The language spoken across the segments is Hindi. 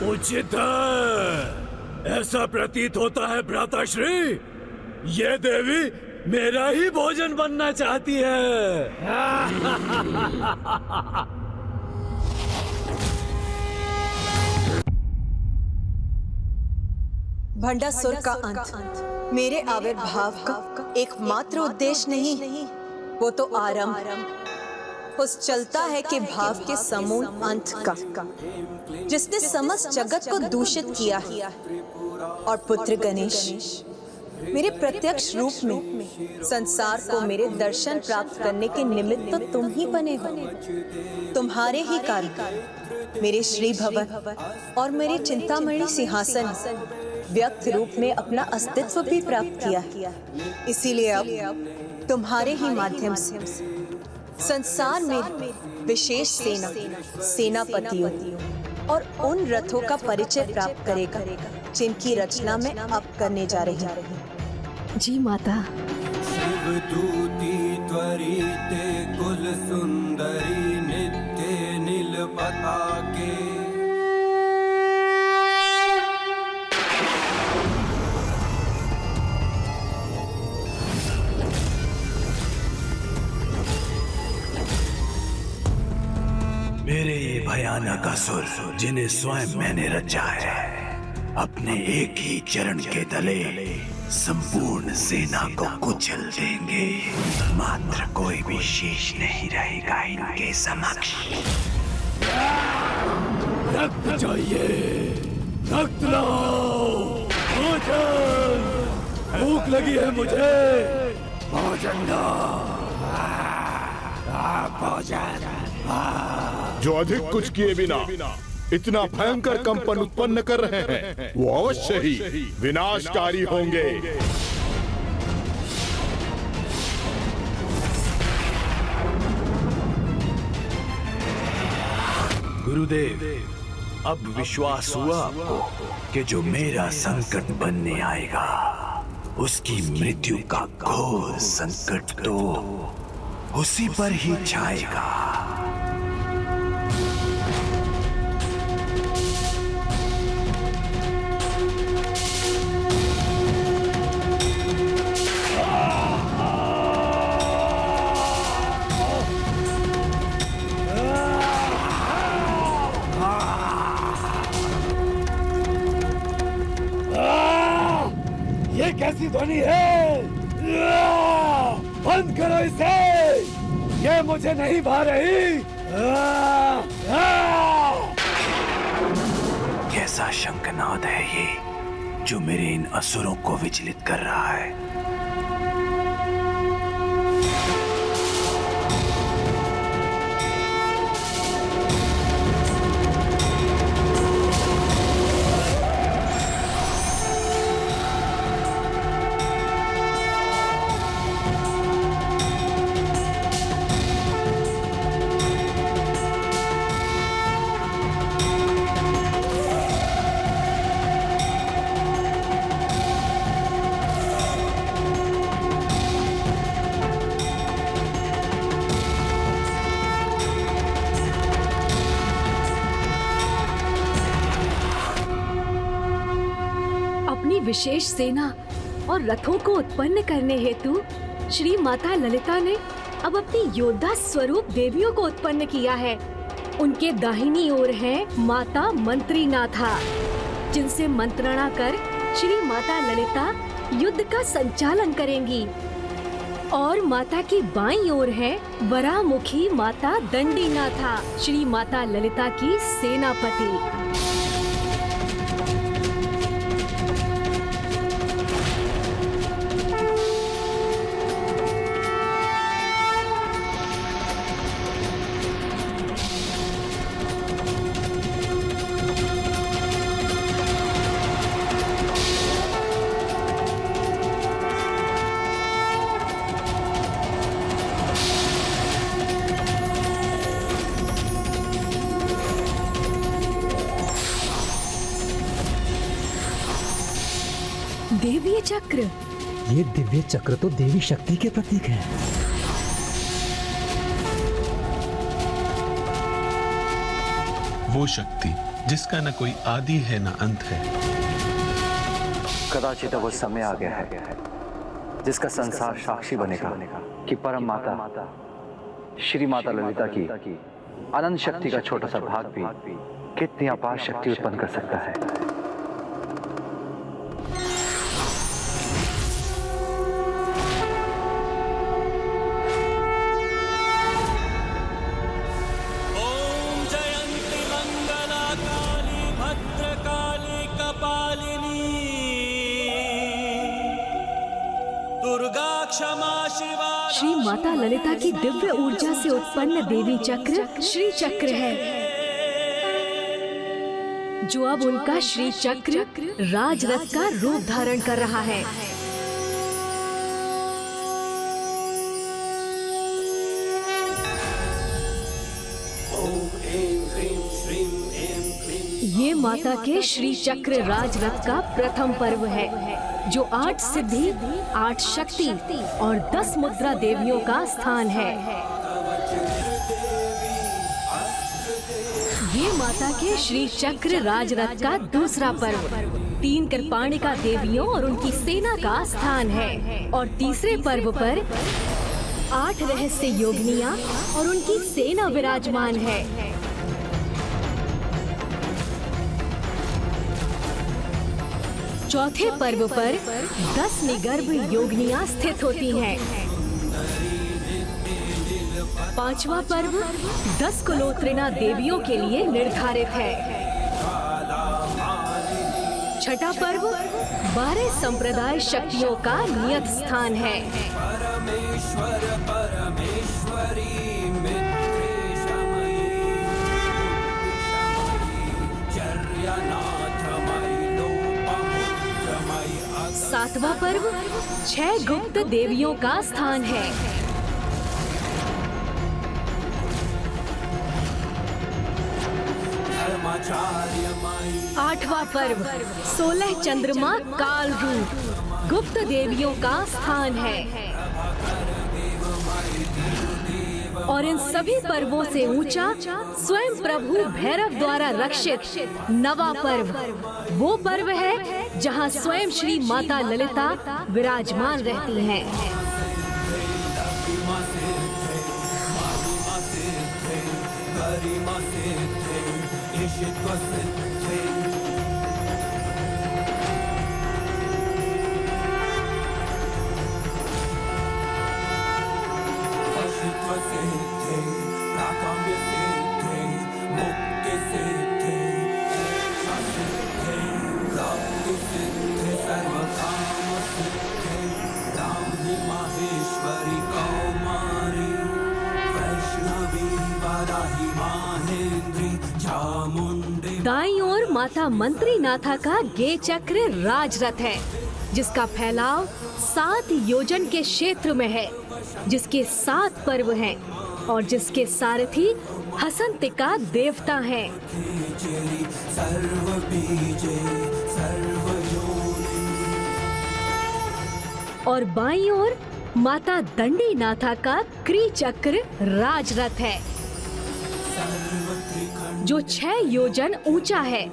उचित है। ऐसा प्रतीत होता है भ्राताश्री, ये देवी मेरा ही भोजन बनना चाहती है। भंडासुर का अंत मेरे आविर्भाव का एकमात्र उद्देश्य नहीं, वो तो आरंभ उस चलता है कि भाव के समूल अंत का, जिसने समस्त जगत को दूषित किया है। और पुत्र गणेश मेरे प्रत्यक्ष रूप में संसार को मेरे दर्शन प्राप्त करने के निमित्त तो तुम ही बने हो। तुम्हारे ही कारण मेरे श्री भवन और मेरे चिंतामणि सिंहासन व्यक्त रूप में अपना अस्तित्व भी प्राप्त किया। इसीलिए अब तुम्हारे ही माध्यम से संसार में विशेष सेनापतियों और उन रथों का परिचय प्राप्त करेगा जिनकी रचना मैं अब करने जा रही हूँ। जी माता। शिवदूती त्वरिते कुल सुंदरी नित्य नील पताके। मेरे ये भयानक असुर जिन्हें स्वयं मैंने रचा है, अपने एक ही चरण के तले संपूर्ण सेना को कुचल देंगे। मात्र कोई भी शेष नहीं रहेगा इनके समक्ष। रक्त चाहिए, रक्त लाओ, भोजन, भूख लगी है मुझे, भोजन दो, भोजन। जो अधिक कुछ किए बिना इतना भयंकर कंपन उत्पन्न कर रहे हैं, वो अवश्य ही विनाशकारी होंगे। गुरुदेव, अब विश्वास हुआ आपको कि जो मेरा संकट बनने आएगा उसकी मृत्यु का घोर संकट तो उसी पर ही छाएगा। ये कैसी ध्वनि है? बंद करो इसे, ये मुझे नहीं भा रही। कैसा शंखनाद है ये जो मेरे इन असुरों को विचलित कर रहा है। विशेष सेना और रथों को उत्पन्न करने हेतु श्री माता ललिता ने अब अपनी योद्धा स्वरूप देवियों को उत्पन्न किया है। उनके दाहिनी ओर है माता मंत्रीनाथा, जिनसे मंत्रणा कर श्री माता ललिता युद्ध का संचालन करेंगी। और माता की बाईं ओर है वरामुखी माता दंडीनाथा, श्री माता ललिता की सेनापति। देवीय चक्र, ये दिव्य चक्र तो देवी शक्ति के प्रतीक है। वो शक्ति जिसका न कोई आदि है न अंत है। कदाचित वो समय आ गया है जिसका संसार साक्षी बनेगा कि परम माता श्री माता ललिता की अनंत शक्ति का छोटा सा भाग भी कितनी अपार शक्ति उत्पन्न कर सकता है। ओम जयंती मंगला काली भद्रकाली कपालिनी दुर्गा क्षमा शिवा। श्री माता ललिता की दिव्य ऊर्जा से उत्पन्न देवी चक्र श्री चक्र है, जो अब उनका श्री चक्र राजरथ का रूप धारण कर रहा है। ये माता के श्री चक्र राजरथ का प्रथम पर्व है, जो 8 सिद्धि, 8 शक्ति और 10 मुद्रा देवियों का स्थान है। ये माता के श्री चक्र राजरथ का दूसरा पर्व 3 कृपाणिका देवियों और उनकी सेना का स्थान है, और तीसरे पर्व पर 8 रहस्य योगिनियां और उनकी सेना विराजमान है। चौथे पर्व पर 10 निगर्भ योगिनियां स्थित होती हैं। पांचवा पर्व 10 कुलोत्रिना देवियों के लिए निर्धारित है। छठा पर्व 12 संप्रदाय शक्तियों का नियत स्थान है। परमेश्वर परमेश्वरी सातवां पर्व 6 गुप्त देवियों का स्थान है। आठवां पर्व 16 चंद्रमा काल रूप गुप्त देवियों का स्थान है। और इन सभी पर्वों से ऊंचा स्वयं प्रभु भैरव द्वारा रक्षित नवा पर्व वो पर्व है जहां स्वयं श्री माता ललिता विराजमान रहती हैं। दाईं ओर माता मंत्री नाथा का गे चक्र राजरथ है, जिसका फैलाव 7 योजन के क्षेत्र में है, जिसके 7 पर्व हैं और जिसके सारथी हसंतिका देवता हैं। और बाईं ओर माता दंडी नाथा का क्री चक्र राजरथ है, जो 6 योजन ऊंचा है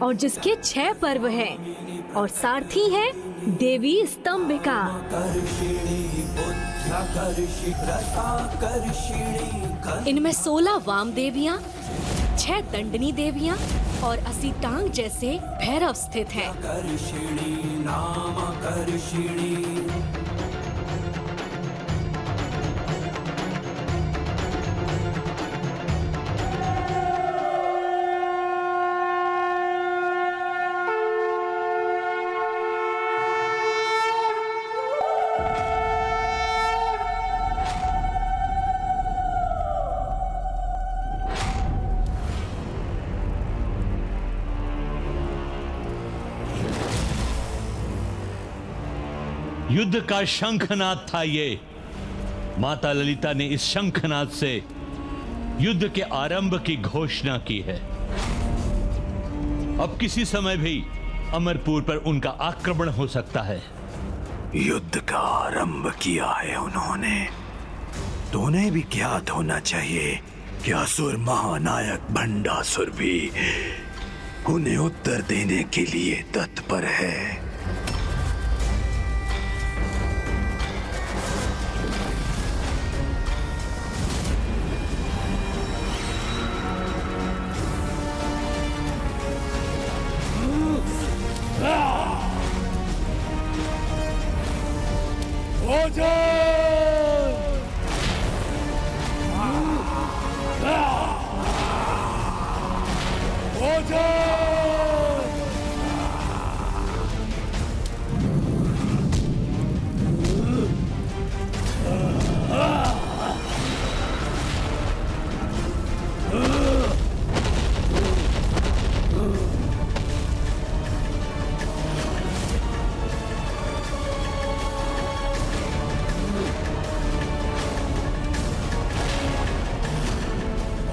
और जिसके 6 पर्व हैं और सारथी है देवी स्तंभिका। इनमें 16 वाम देवियां, 6 दंडनी देवियां और 80 टांग जैसे भैरव स्थित हैं। युद्ध का शंखनाद था ये। माता ललिता ने इस शंखनाद से युद्ध के आरंभ की घोषणा की है। अब किसी समय भी अमरपुर पर उनका आक्रमण हो सकता है। युद्ध का आरंभ किया है उन्होंने, तो उन्हें भी ज्ञात होना चाहिए कि असुर महानायक भंडासुर भी उन्हें उत्तर देने के लिए तत्पर है।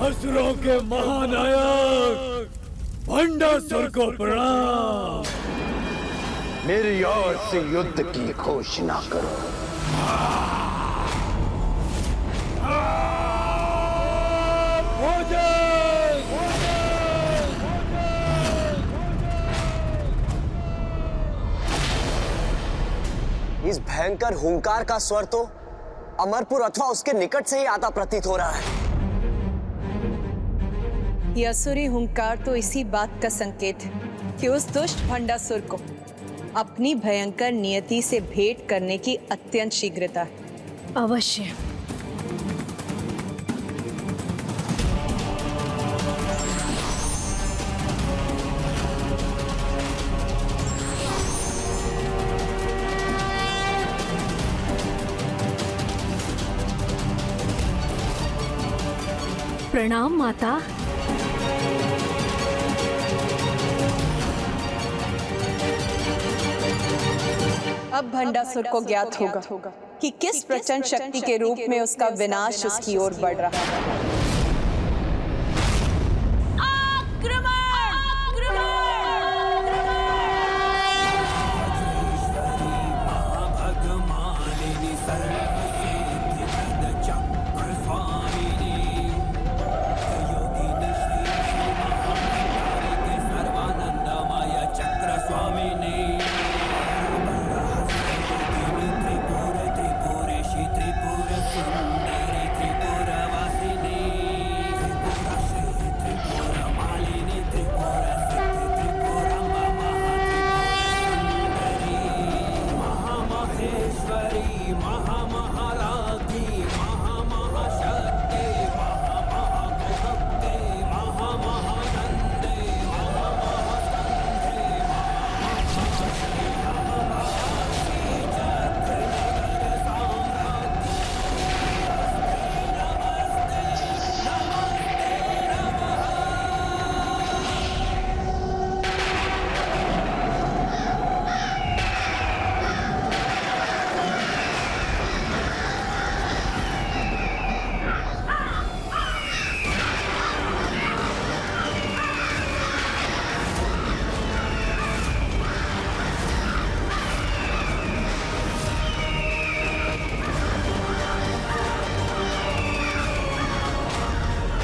असुरों के महानायक भंडासुर को प्रणाम। मेरी ओर से युद्ध की घोषणा करो। इस भयंकर हुंकार का स्वर तो अमरपुर अथवा उसके निकट से ही आता प्रतीत हो रहा है। यह असुरी हुंकार तो इसी बात का संकेत है कि उस दुष्ट भंडासुर को अपनी भयंकर नियति से भेंट करने की अत्यंत शीघ्रता है। अवश्य। प्रणाम माता। अब भंडासुर को ज्ञात होगा कि किस प्रचंड शक्ति के रूप में उसका विनाश उसकी ओर बढ़ रहा है।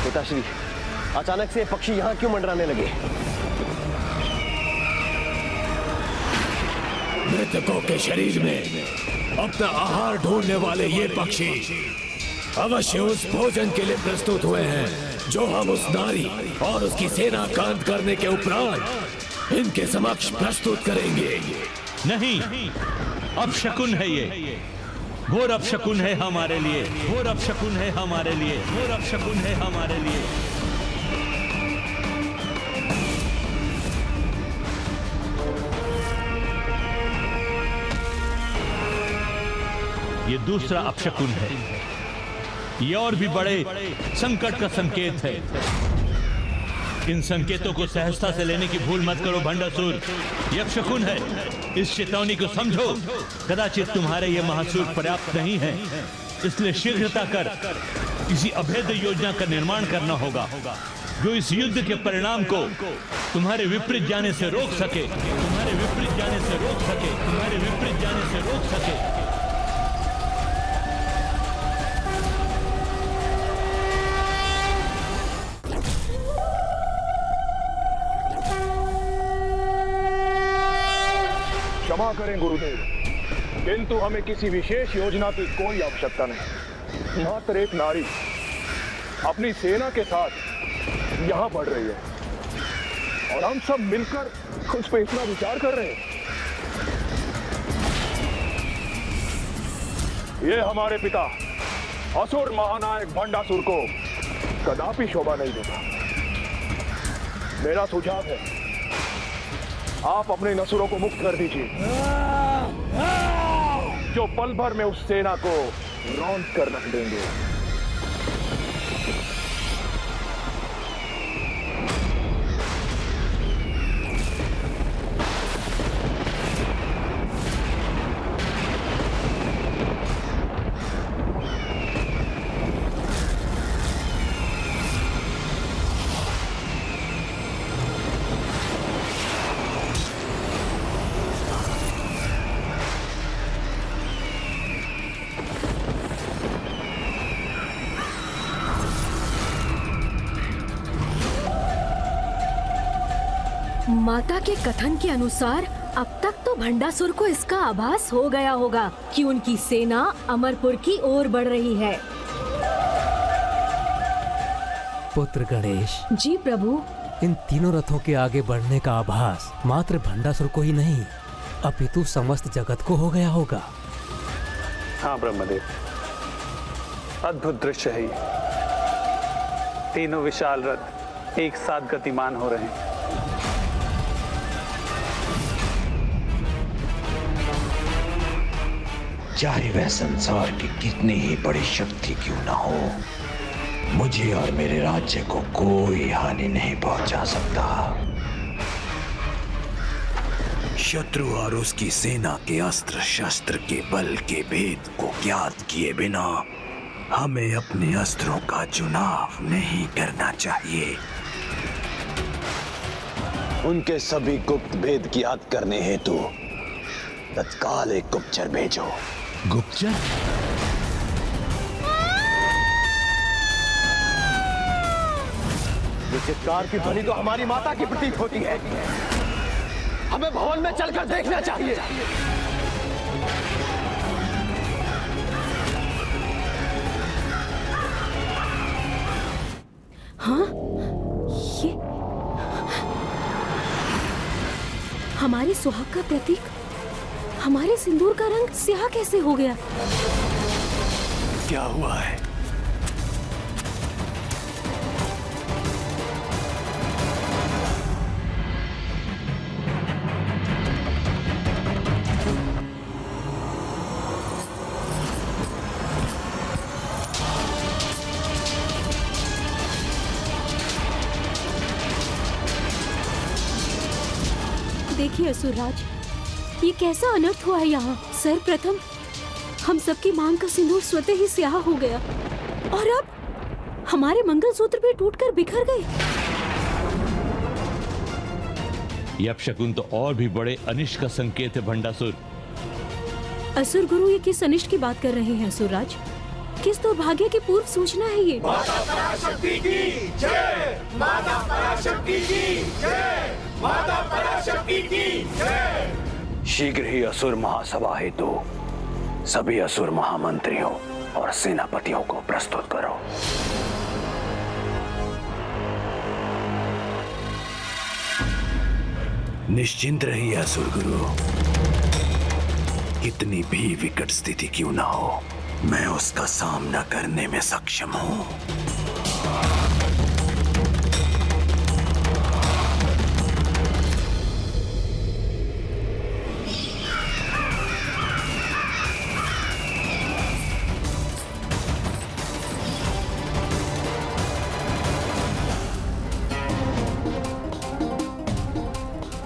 पिताश्री, अचानक से पक्षी यहाँ क्यों मंडराने लगे? मृतकों के शरीर में अपना आहार ढूंढने वाले ये पक्षी अवश्य उस भोजन के लिए प्रस्तुत हुए हैं जो हम उस नारी और उसकी सेना का अंत करने के उपरांत इनके समक्ष प्रस्तुत करेंगे। नहीं, अपशकुन है ये, घोर अपशकुन है हमारे लिए, घोर अपशकुन है हमारे लिए, घोर अपशकुन है हमारे लिए। ये दूसरा अपशकुन है। ये और भी बड़े संकट का संकेत है। इन संकेतों को सहजता से लेने की भूल मत करो भंडासुर। ये अपशकुन है, इस चेतावनी को समझो। कदाचित तुम्हारे ये महासुर पर्याप्त नहीं है, इसलिए शीघ्रता कर किसी अभेद्य योजना का निर्माण करना होगा जो इस युद्ध के परिणाम को तुम्हारे विपरीत जाने से रोक सके, तुम्हारे विपरीत जाने से रोक सके, तुम्हारे विपरीत जाने से रोक सके। क्षमा करें गुरुदेव, किंतु हमें किसी विशेष योजना की कोई आवश्यकता नहीं। मात्र एक नारी अपनी सेना के साथ यहाँ बढ़ रही है और हम सब मिलकर उस पर इतना विचार कर रहे हैं। ये हमारे पिता असुर महानायक भंडासुर को कदापि शोभा नहीं देगा। मेरा सुझाव है, आप अपने नसुरों को मुक्त कर दीजिए, जो पल भर में उस सेना को रौंद कर रख देंगे। माता के कथन के अनुसार अब तक तो भंडासुर को इसका आभास हो गया होगा कि उनकी सेना अमरपुर की ओर बढ़ रही है। पुत्र गणेश। जी प्रभु। इन तीनों रथों के आगे बढ़ने का आभास मात्र भंडासुर को ही नहीं, अपितु समस्त जगत को हो गया होगा। हाँ ब्रह्मदेव, अद्भुत दृश्य है ये। तीनों विशाल रथ एक साथ गतिमान हो रहे हैं। चाहे वह संसार की कितनी ही बड़ी शक्ति क्यों ना हो, मुझे और मेरे राज्य को कोई हानि नहीं पहुंचा सकता। शत्रु और उसकी सेना के अस्त्र शस्त्र के बल के भेद को ज्ञात किए बिना हमें अपने अस्त्रों का चुनाव नहीं करना चाहिए। उनके सभी गुप्त भेद ज्ञात करने हेतु तत्काल एक गुप्तचर भेजो। गुप्तचर? ये चित्कार की ध्वनि तो हमारी माता की प्रतीत होती है। हमें भवन में चलकर देखना चाहिए। हाँ, ये हमारी सुहाग का प्रतीक, हमारे सिंदूर का रंग स्याह कैसे हो गया? क्या हुआ है? देखिए असुरराज, ये कैसा अनर्थ हुआ है यहाँ। सर्वप्रथम हम सबकी मांग का सिंदूर स्वतः ही स्याह हो गया और अब हमारे मंगलसूत्र भी टूटकर बिखर गए। यह अपशकुन तो और भी बड़े अनिष्ट का संकेत है भंडासुर। असुर गुरु ये किस अनिष्ट की बात कर रहे हैं असुरराज? किस दुर्भाग्य की पूर्व सूचना है ये? माता पराशक्ति की जय, माता पराशक्ति की जय, माता पराशक्ति की जय। शीघ्र ही असुर महासभा हेतु सभी असुर महामंत्रियों और सेनापतियों को प्रस्तुत करो। निश्चिंत रहिए असुर गुरु, कितनी भी विकट स्थिति क्यों ना हो, मैं उसका सामना करने में सक्षम हूं।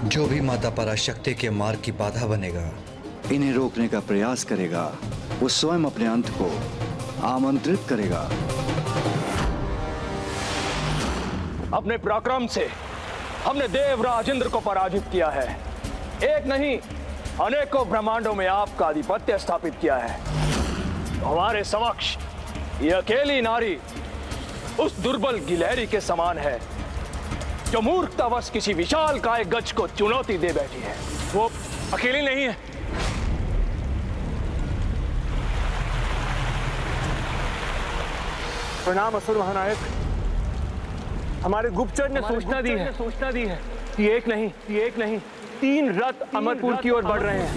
जो भी माता पराशक्ति के मार्ग की बाधा बनेगा, इन्हें रोकने का प्रयास करेगा, वो स्वयं अपने अंत को आमंत्रित करेगा। अपने पराक्रम से हमने देवराज इंद्र को पराजित किया है। एक नहीं, अनेकों ब्रह्मांडों में आपका आधिपत्य स्थापित किया है। हमारे समक्ष ये अकेली नारी उस दुर्बल गिलहरी के समान है जो मूर्खतावश किसी विशाल काय गज को चुनौती दे बैठी है। वो अकेली नहीं है। प्रणाम असुर महानायक। हमारे गुप्तचर ने सूचना दी है कि एक नहीं 3 रथ अमरपुर की ओर बढ़ रहे हैं।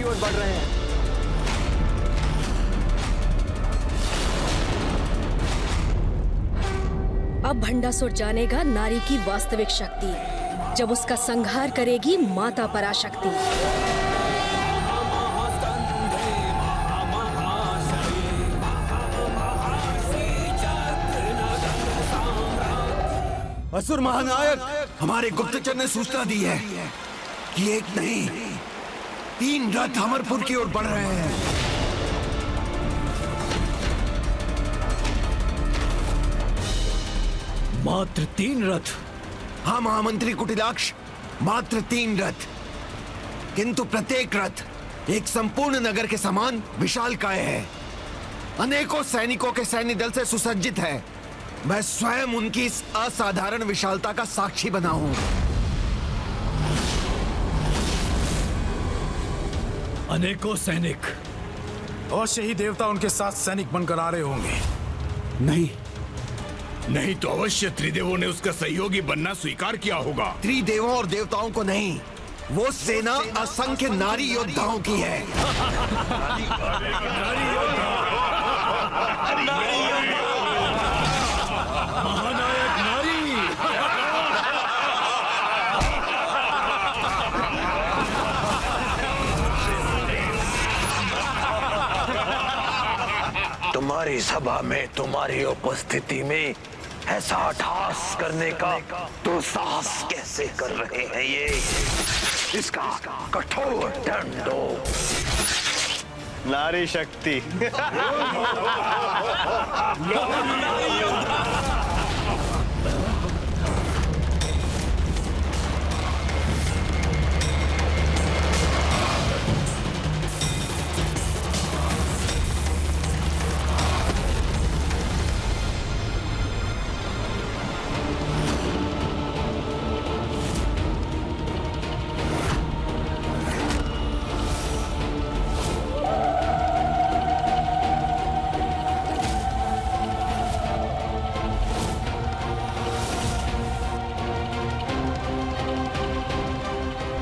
अब भंडासुर जानेगा नारी की वास्तविक शक्ति, जब उसका संहार करेगी माता पराशक्ति। असुर महानायक, हमारे गुप्तचर ने सूचना दी है कि एक नहीं 3 रथ अमरपुर की ओर बढ़ रहे हैं। मात्र 3 रथ? हाँ महामंत्री कुटिलाक्ष, मात्र 3 रथ, किंतु प्रत्येक रथ एक संपूर्ण नगर के समान विशालकाय है। अनेकों सैनिकों के सैन्य दल से सुसज्जित है। मैं स्वयं उनकी इस असाधारण विशालता का साक्षी बना हूं। अनेकों सैनिक? अवश्य ही देवता उनके साथ सैनिक बनकर आ रहे होंगे। नहीं तो अवश्य त्रिदेवों ने उसका सहयोगी बनना स्वीकार किया होगा। त्रिदेवों और देवताओं को नहीं, वो सेना असंख्य नारी योद्धाओं की है। महानायक नारी! तुम्हारी सभा में तुम्हारी उपस्थिति में ऐसा अट्टहास करने का दुस्साहस कैसे कर रहे हैं ये? इसका कठोर दंड दो। नारी शक्ति।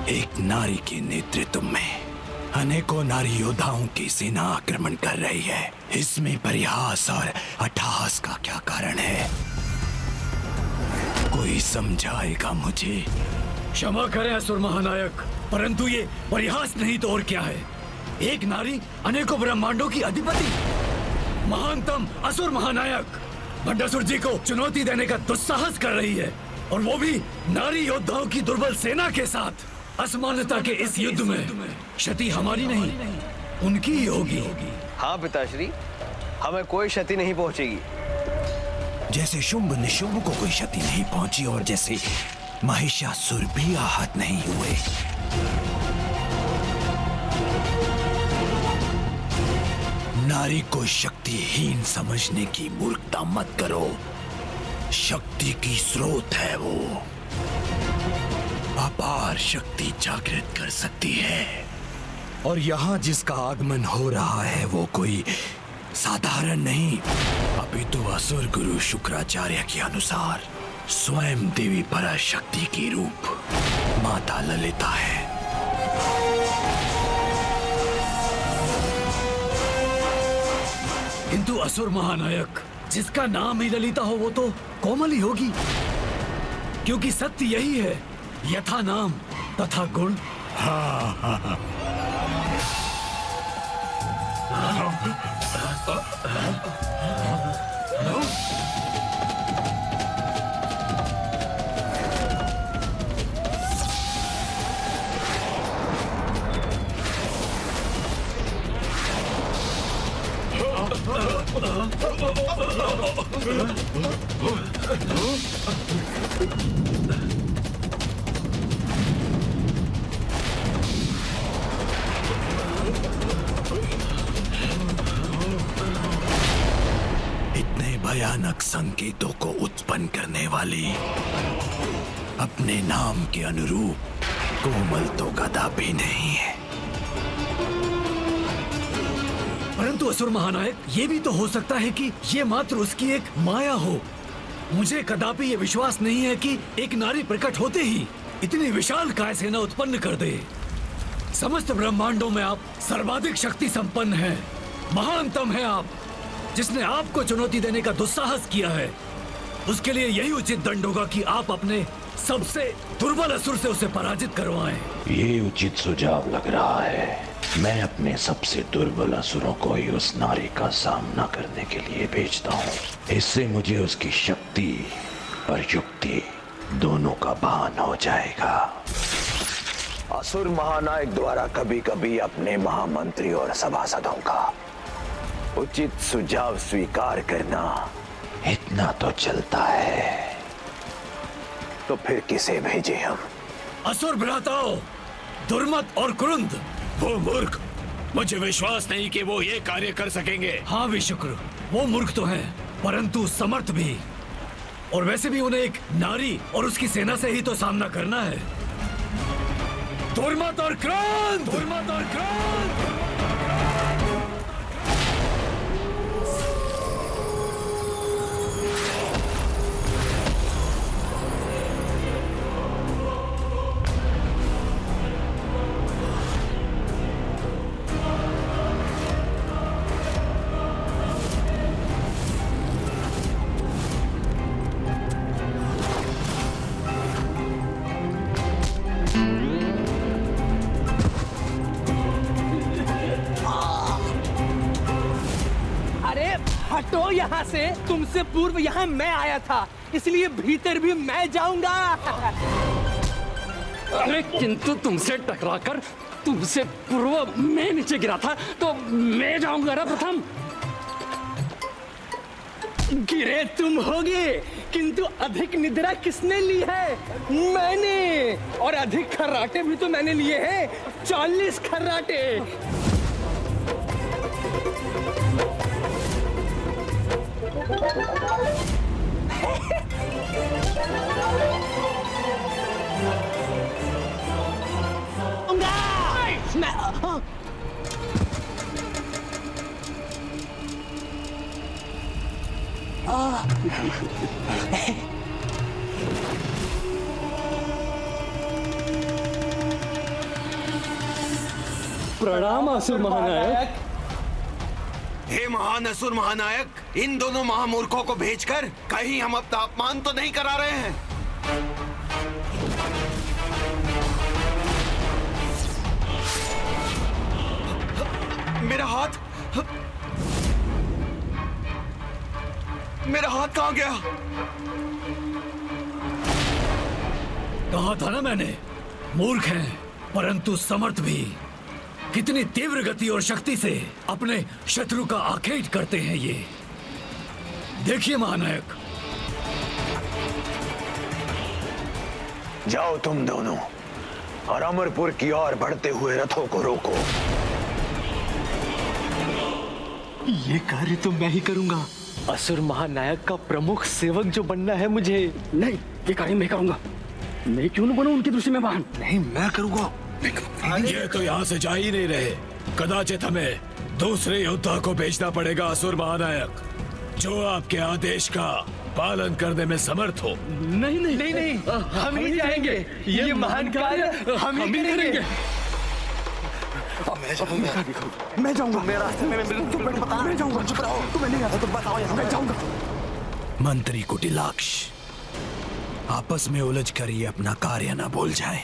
एक नारी के नेतृत्व में अनेकों नारी योद्धाओं की सेना आक्रमण कर रही है। इसमें परिहास और अट्टहास का क्या कारण है? कोई समझाएगा मुझे? क्षमा करें असुर महानायक, परंतु ये परिहास नहीं तो और क्या है? एक नारी अनेकों ब्रह्मांडों की अधिपति, महानतम असुर महानायक भंडासुर जी को चुनौती देने का दुस्साहस कर रही है, और वो भी नारी योद्धाओं की दुर्बल सेना के साथ। असमानता के इस युद्ध में क्षति हमारी नहीं, उनकी ही होगी। हाँ पिताश्री, हमें कोई क्षति नहीं पहुंचेगी। जैसे शुंभ निशुंभ को कोई क्षति नहीं पहुंची और जैसे महिषासुर भी आहत नहीं हुए। नारी को शक्तिहीन समझने की मूर्खता मत करो। शक्ति की स्रोत है वो, अपार शक्ति जागृत कर सकती है। और यहाँ जिसका आगमन हो रहा है वो कोई साधारण नहीं, अपितु असुर गुरु शुक्राचार्य के अनुसार स्वयं देवी पराशक्ति की रूप माता ललिता है। किंतु असुर महानायक, जिसका नाम ही ललिता हो वो तो कोमल ही होगी, क्योंकि सत्य यही है, यथा नाम तथा गुण। हाँ। इतने भयानक संकेतों को उत्पन्न करने वाली, अपने नाम के अनुरूप कोमल तो कदापि नहीं है। परंतु असुर महानायक, ये भी तो हो सकता है कि ये मात्र उसकी एक माया हो। मुझे कदापि ये विश्वास नहीं है कि एक नारी प्रकट होते ही इतनी विशाल काय सेना उत्पन्न कर दे। समस्त ब्रह्मांडों में आप सर्वाधिक शक्ति संपन्न हैं, महानतम हैं आप। जिसने आपको चुनौती देने का दुस्साहस किया है, उसके लिए यही उचित दंड होगा कि आप अपने सबसे दुर्बल असुर से उसे पराजित करवाएं। ये उचित सुझाव लग रहा है। मैं अपने सबसे दुर्बल असुरों को ही उस नारी का सामना करने के लिए भेजता हूँ। इससे मुझे उसकी शक्ति और युक्ति दोनों का भान हो जाएगा। असुर महानायक द्वारा कभी कभी अपने महामंत्री और सभासदों का उचित सुझाव स्वीकार करना इतना तो चलता है, तो फिर किसे भेजे हम? असुर भ्राताओं, दुर्मत और कुरुंद। वो मूर्ख, मुझे विश्वास नहीं कि वो ये कार्य कर सकेंगे। हाँ विशुक्र, वो मूर्ख तो हैं, परंतु समर्थ भी। और वैसे भी उन्हें एक नारी और उसकी सेना से ही तो सामना करना है। दुर्मत और क्रांत, दुर्मत और क्रांत। हटो यहाँ से, तुमसे पूर्व यहाँ मैं आया था, इसलिए भीतर भी मैं जाऊंगा। अरे किंतु तुमसे टकराकर तुमसे पूर्व मैं नीचे गिरा था, तो मैं जाऊंगा ना प्रथम। गिरे तुम होगे, किंतु अधिक निद्रा किसने ली है? मैंने। और अधिक खर्राटे भी तो मैंने लिए हैं, 40 खर्राटे। प्रणाम असुर महानायक। हे महान असुर महानायक, इन दोनों महामूर्खों को भेजकर कहीं हम अपना अपमान तो नहीं करा रहे हैं? मेरा हाथ, मेरा हाथ कहाँ गया? कहा था ना मैंने, मूर्ख हैं परंतु समर्थ भी। कितनी तीव्र गति और शक्ति से अपने शत्रु का आखेट करते हैं ये। देखिए महानायक। जाओ तुम दोनों और अमरपुर की ओर बढ़ते हुए रथों को रोको। ये कार्य तो मैं ही करूंगा। असुर महानायक का प्रमुख सेवक जो बनना है मुझे। नहीं, ये कार्य मैं करूंगा। मैं क्यों न बनूं उनकी दृष्टि में वाहन? नहीं, मैं करूंगा। ये तो यहाँ से जा ही नहीं रहे। कदाचित हमें दूसरे योद्धा को भेजना पड़ेगा असुर महानायक, जो आपके आदेश का पालन करने में समर्थ हो। नहीं नहीं नहीं, नहीं। हम ही जाएंगे। ये महान कार्य हम ही करेंगे। मैं जाऊंगा। मेरे रास्ते में मैं जाऊंगा। चुप रहो, तुम्हें नहीं आता तो बताओ यहाँ। मैं जाऊंगा। मंत्री कुटिलाक्ष, आपस में उलझ कर ये अपना कार्य न भूल जाएं।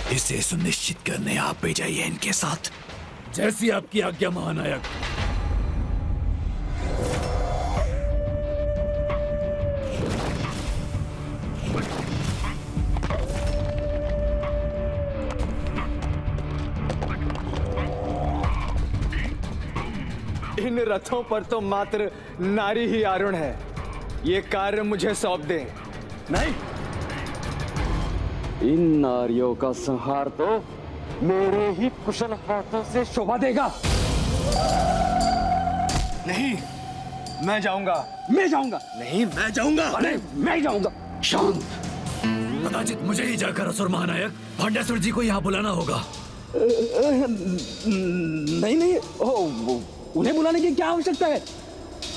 इसे सुनिश्चित करने आप भी जाइए इनके साथ। जैसी आपकी आज्ञा महानायक। इन रथों पर तो मात्र नारी ही आरूढ़ है। ये कार्य मुझे सौंप दें। नहीं, इन नारियों का संहार तो मेरे ही कुशल हाथों से शोभा देगा। नहीं, मैं जाऊंगा। मैं जाऊंगा। नहीं, मैं जाऊंगा। अरे मैं जाऊंगा। शांत। कदाचित मुझे ही जाकर असुर महानायक भांडासुर जी को यहाँ बुलाना होगा। नहीं नहीं, उन्हें बुलाने की क्या आवश्यकता है?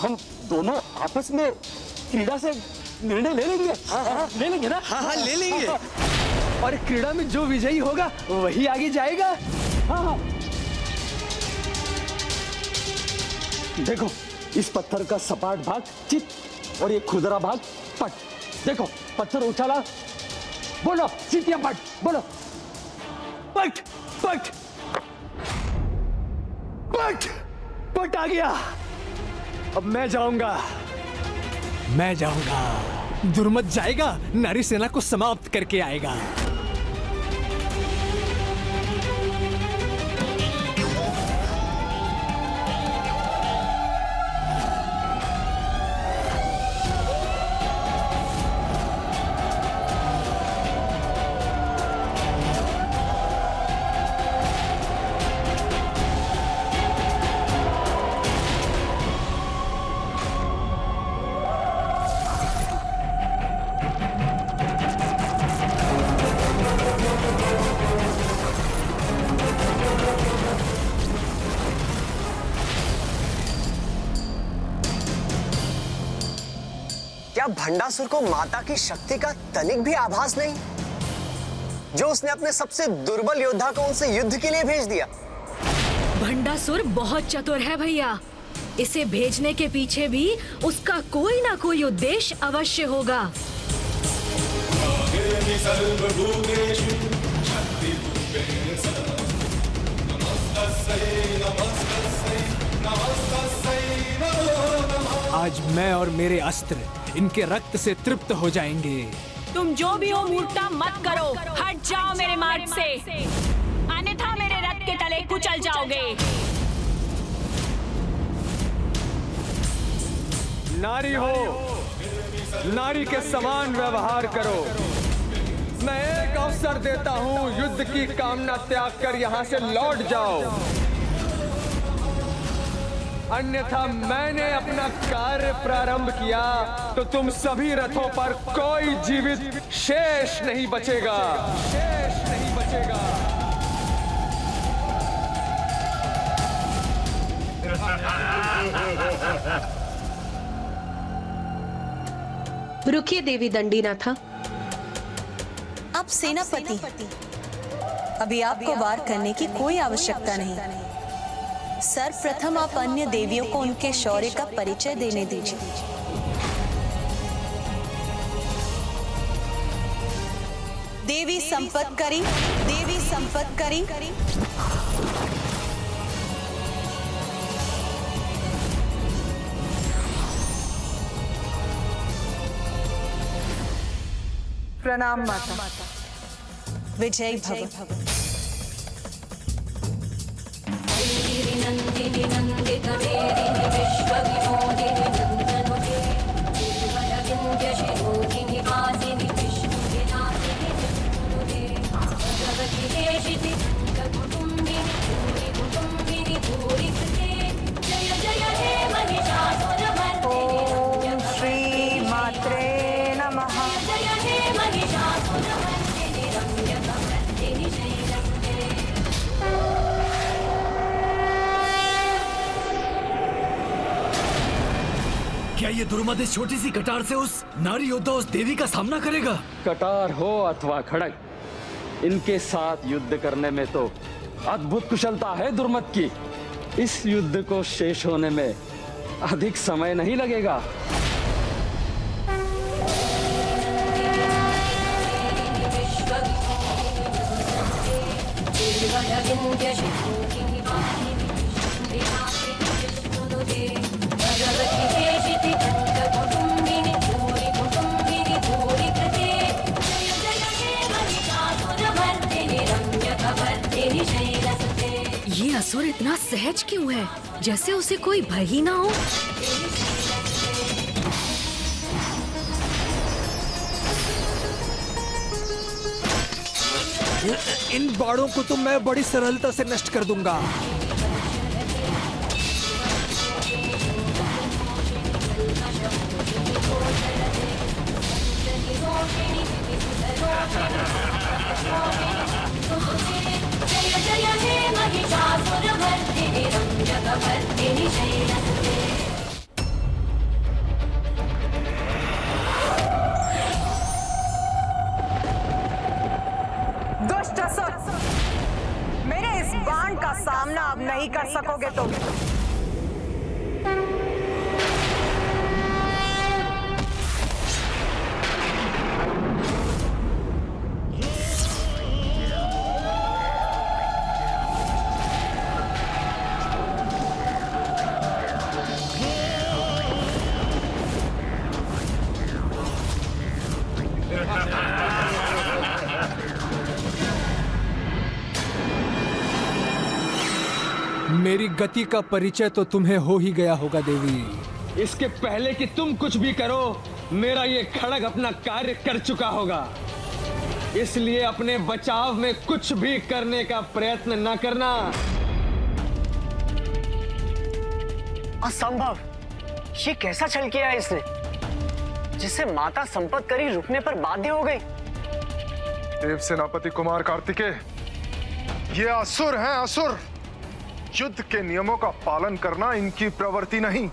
हम दोनों आपस में क्रीड़ा से निर्णय ले लेंगे। ले लेंगे ना? हाँ ले लेंगे। और क्रीड़ा में जो विजयी होगा वही आगे जाएगा। हाँ। देखो, इस पत्थर का सपाट भाग चित और ये खुरदरा भाग पट। देखो, पत्थर उछाला, बोलो चित या पट, बोलो पट पट पट। पट आ गया। अब मैं जाऊंगा। दुर्मत जाएगा, नारी सेना को समाप्त करके आएगा। क्या भंडासुर को माता की शक्ति का तनिक भी आभास नहीं, जो उसने अपने सबसे दुर्बल योद्धा को उनसे युद्ध के लिए भेज दिया? भंडासुर बहुत चतुर है भैया। इसे भेजने के पीछे भी उसका कोई ना कोई उद्देश्य अवश्य होगा। आज मैं और मेरे अस्त्र इनके रक्त से तृप्त हो जाएंगे। तुम जो भी हो मूर्खता मत करो, हट जाओ मेरे मार्ग से, अन्यथा मेरे रथ के तले कुचल जाओगे। नारी हो, नारी के समान व्यवहार करो। मैं एक अवसर देता हूँ, युद्ध की कामना त्याग कर यहाँ से लौट जाओ, अन्यथा मैंने अपना कार्य प्रारंभ किया तो तुम सभी रथों पर कोई जीवित शेष नहीं बचेगा। रुकिए देवी दंडीनाथा। आप सेनापति, अभी आपको वार करने की कोई आवश्यकता नहीं। सर्वप्रथम आप अन्य देवियों को उनके शौर्य का परिचय देने दीजिए। देवी संपत्करी, देवी संपत्करी। प्रणाम माता। विजय भव। नंदिनी नंदित मेदिनी विश्वविमोहिनी नंदनुते निर्मलविंध्य शिरोधिनि वासिनि विष्णुविनाशिनि विष्णुनुते भगवति देशिति कुटुम्बिनि भूरि कुटुम्बिनि भूरि कृते जय जय हे महिषासुरमर्दिनि ओम श्री मात्रे नमः। जय हे महिषासुरमर्दिनि रम्यकमर्दिनि शैलसुते। क्या ये दुर्मद इस छोटी सी कटार से उस नारी योद्धा, उस देवी का सामना करेगा? कटार हो अथवा खड़ग, इनके साथ युद्ध करने में तो अद्भुत कुशलता है दुर्मद की। इस युद्ध को शेष होने में अधिक समय नहीं लगेगा। ये असुर इतना सहज क्यों है, जैसे उसे कोई भय ही ना हो। इन बाड़ों को तो मैं बड़ी सरलता से नष्ट कर दूंगा। जय जय हे महिषासुरमर्दिनि रम्यकमर्दिनि सकोगे तुम। मेरी गति का परिचय तो तुम्हें हो ही गया होगा देवी। इसके पहले कि तुम कुछ भी करो, मेरा ये खड़ग अपना कार्य कर चुका होगा। इसलिए अपने बचाव में कुछ भी करने का प्रयत्न न करना। असंभव! ये कैसा छल किया है इसने, जिससे माता संपतकरी रुकने पर बाध्य हो गई? देव सेनापति कुमार कार्तिकेय, ये असुर हैं, असुर। युद्ध के नियमों का पालन करना इनकी प्रवृत्ति नहीं,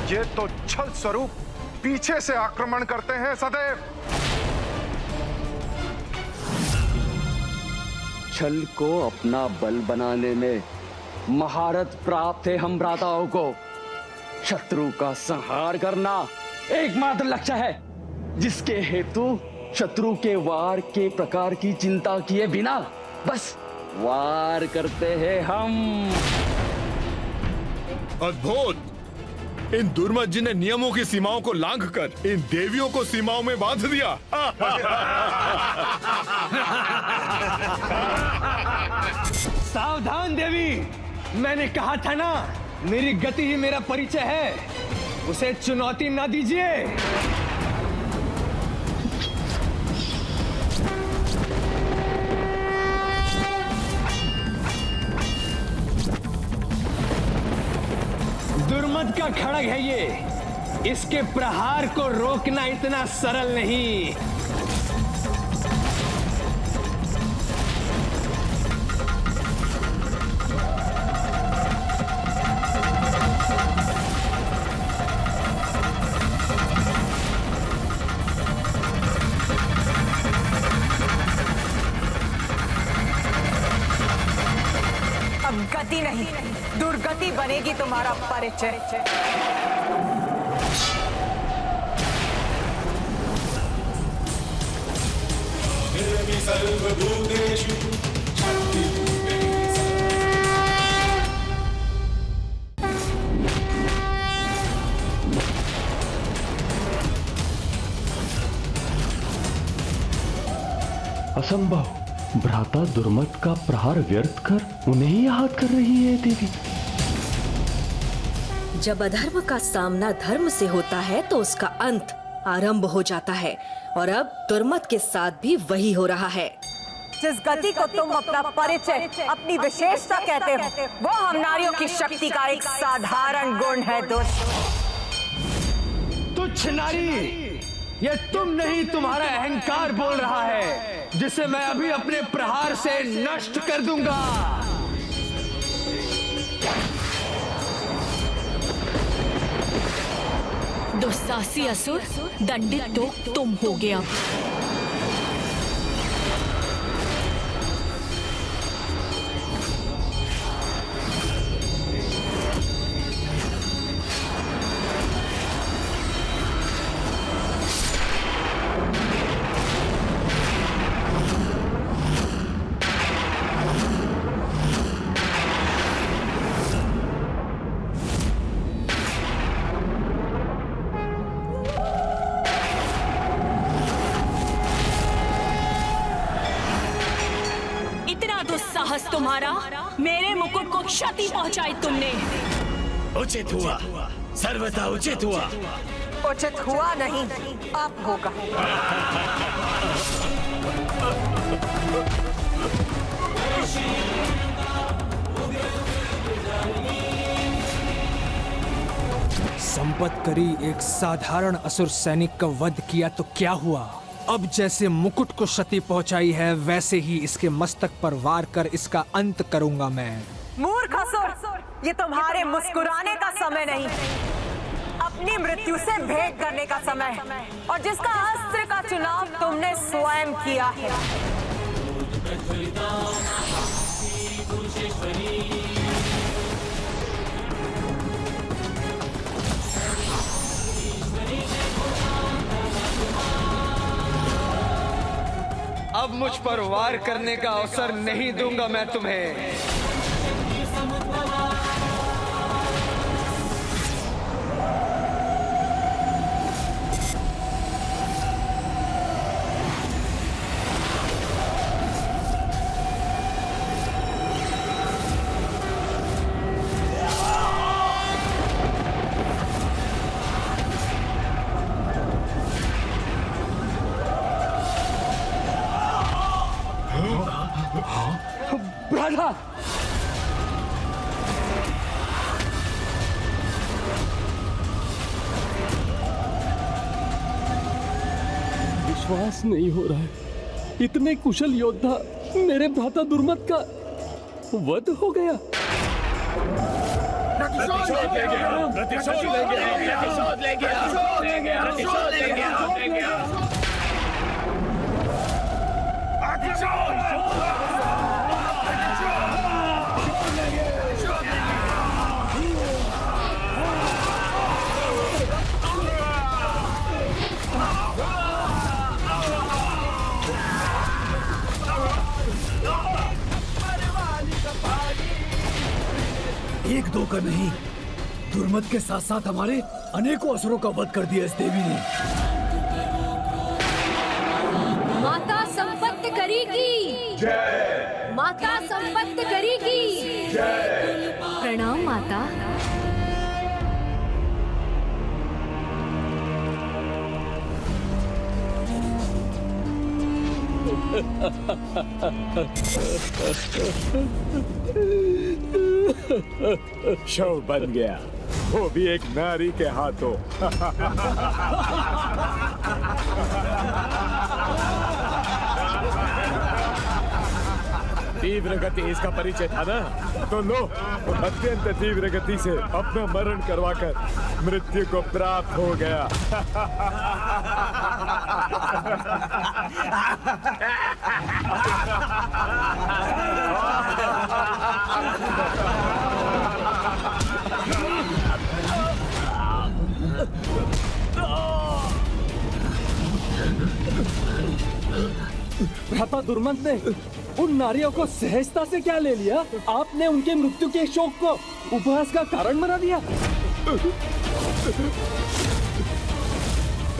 ये तो छल स्वरूप पीछे से आक्रमण करते हैं सदैव। छल को अपना बल बनाने में महारत प्राप्त है हम भ्राताओं को। शत्रु का संहार करना एकमात्र लक्ष्य है, जिसके हेतु शत्रु के वार के प्रकार की चिंता किए बिना बस वार करते हैं हम। अद्भुत! इन दुर्मत जी ने नियमों की सीमाओं को लांघकर इन देवियों को सीमाओं में बांध दिया। सावधान देवी, मैंने कहा था ना, मेरी गति ही मेरा परिचय है, उसे चुनौती ना दीजिए। दुर्मत का खड़ग है ये, इसके प्रहार को रोकना इतना सरल नहीं। अब गति नहीं, दुर्गति बनेगी तुम्हारा परिचय। असंभव! भ्राता दुर्मत का प्रहार व्यर्थ कर उन्हें ही आहत कर रही है देवी। जब अधर्म का सामना धर्म से होता है तो उसका अंत आरंभ हो जाता है, और अब दुर्मत के साथ भी वही हो रहा है। जिस गति को तुम अपना परिचय, अपनी विशेषता कहते हो, वो हम नारियों की शक्ति का एक साधारण गुण है। तुच्छ नारी, ये तुम नहीं, तुम्हारा अहंकार बोल रहा है, जिसे मैं अभी अपने प्रहार से नष्ट कर दूंगा। दुस्साहसी असुर, दंडित तो तुम हो गया। दुस्साहस तुम्हारा, मेरे मुकुट को क्षति पहुंचाई तुमने। उचित हुआ, सर्वथा उचित हुआ। उचित हुआ नहीं, अब होगा। संपतकरी एक साधारण असुर सैनिक का वध किया तो क्या हुआ? अब जैसे मुकुट को क्षति पहुंचाई है, वैसे ही इसके मस्तक पर वार कर इसका अंत करूंगा मैं। मूर्ख असुर, ये तुम्हारे मुस्कुराने का समय नहीं, अपनी मृत्यु से भेंट करने का समय, और जिसका अस्त्र का चुनाव तुमने स्वयं किया है। मुझ पर वार करने का अवसर नहीं दूंगा मैं तुम्हें। राधा, विश्वास नहीं हो रहा है, इतने कुशल योद्धा मेरे भ्राता दुर्मत का वध हो गया। एक दो का नहीं, दुर्मत के साथ साथ हमारे अनेकों असुरों का वध कर दिया इस देवी ने। माता संपत्ति करेगी जय, माता संपत्ति करेगी जय। प्रणाम माता। शव बन गया, वो भी एक नारी के हाथों। तीव्र गति इसका परिचय था ना, तो लो अत्यंत तीव्र गति से अपना मरण करवाकर मृत्यु को प्राप्त हो गया। भ्राता दुर्मत ने उन नारियों को सहजता से क्या ले लिया? आपने उनके मृत्यु के शोक को उपहास का कारण बना दिया।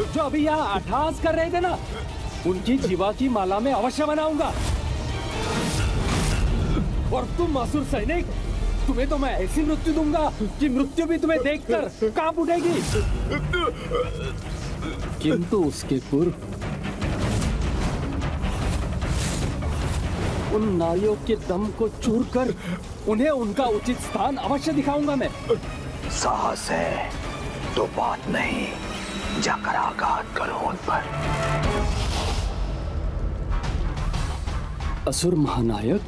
जो अभी यहाँ अट्टहास कर रहे थे ना, उनकी जीवा की माला में अवश्य बनाऊंगा। और तुम असुर सैनिक, तुम्हें तो मैं ऐसी मृत्यु दूंगा कि मृत्यु भी तुम्हें देखकर कांप उठेगी। किंतु उसके पूर्व उन नारियों के दम को चूर कर उन्हें उनका उचित स्थान अवश्य दिखाऊंगा मैं। साहस है तो बात नहीं, जाकर आघात करो उन पर। असुर महानायक,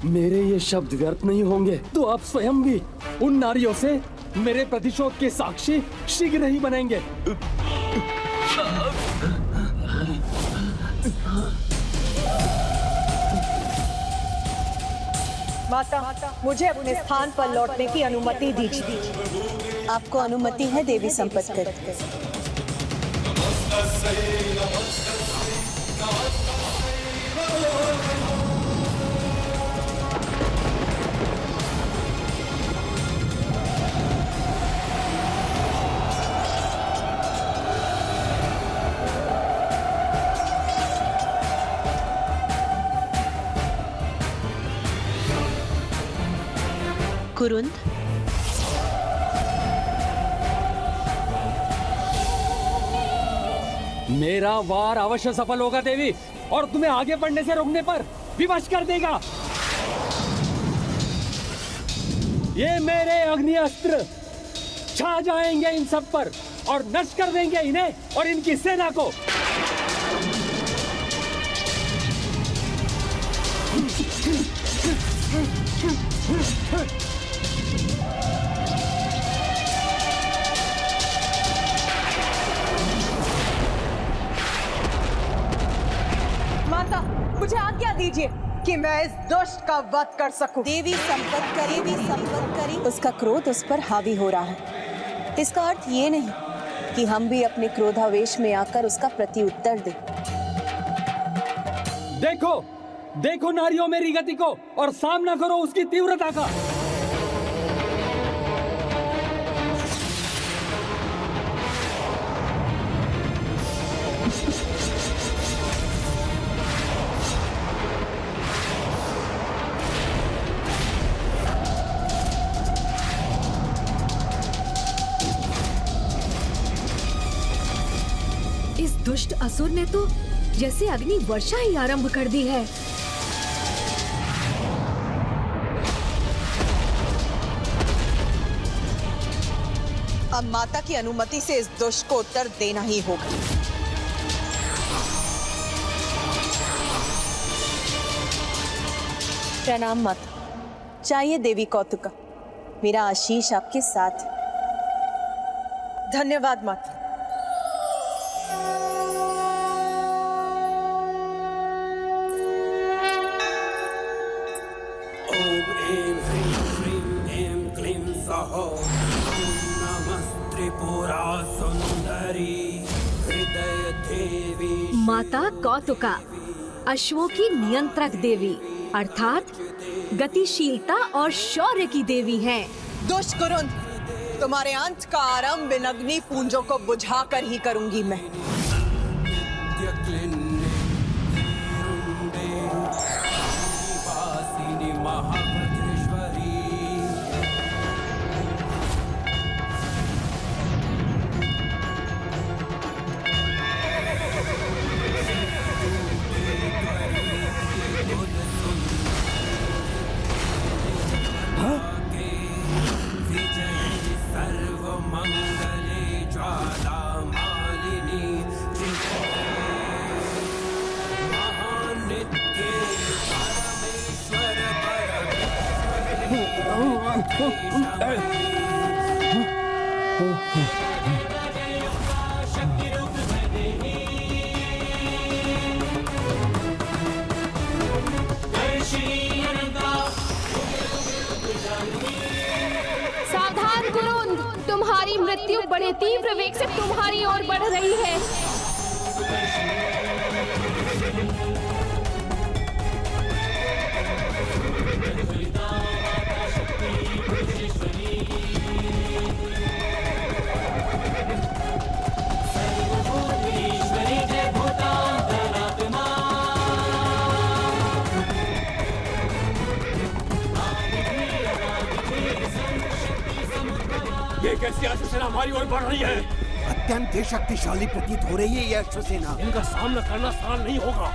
मेरे ये शब्द व्यर्थ नहीं होंगे तो आप स्वयं भी उन नारियों से मेरे प्रतिशोध के साक्षी शीघ्र ही बनेंगे। माता, मुझे अपने स्थान पर लौटने की अनुमति दीजिए। आपको अनुमति है देवी संपत्ति। कुरुंद, मेरा वार अवश्य सफल होगा देवी, और तुम्हें आगे बढ़ने से रोकने पर विवश कर देगा। ये मेरे अग्नि अस्त्र छा जाएंगे इन सब पर और नष्ट कर देंगे इन्हें और इनकी सेना को। माता, मुझे आज्ञा दीजिए कि मैं इस दुष्ट का वध कर सकूं। देवी संपत्ति करी, उसका क्रोध उस पर हावी हो रहा है। इसका अर्थ ये नहीं कि हम भी अपने क्रोधावेश में आकर उसका प्रत्युत्तर दें। देखो देखो नारियों मेरी गति को और सामना करो उसकी तीव्रता का। इस दुष्ट असुर ने तो जैसे अग्नि वर्षा ही आरंभ कर दी है। अब माता की अनुमति से इस दुष्ट को उत्तर देना ही होगा। प्रणाम माता। चाहिए देवी कौतुका, मेरा आशीष आपके साथ है। धन्यवाद माता। माता कौतुका अश्वों की नियंत्रक देवी अर्थात गतिशीलता और शौर्य की देवी हैं। दुष्ट कुरुंद, तुम्हारे अंत का आरंभ इन अग्नि पुंजों को बुझाकर ही करूंगी मैं। सावधान कुरुंद, तुम्हारी मृत्यु बड़े तीव्र वेग से तुम्हारी ओर बढ़ रही है। ये कैसी अश्वसेना हमारी ओर बढ़ रही है? अत्यंत ही शक्तिशाली प्रतीत हो रही है ये अश्वसेना। इनका सामना करना सरल नहीं होगा।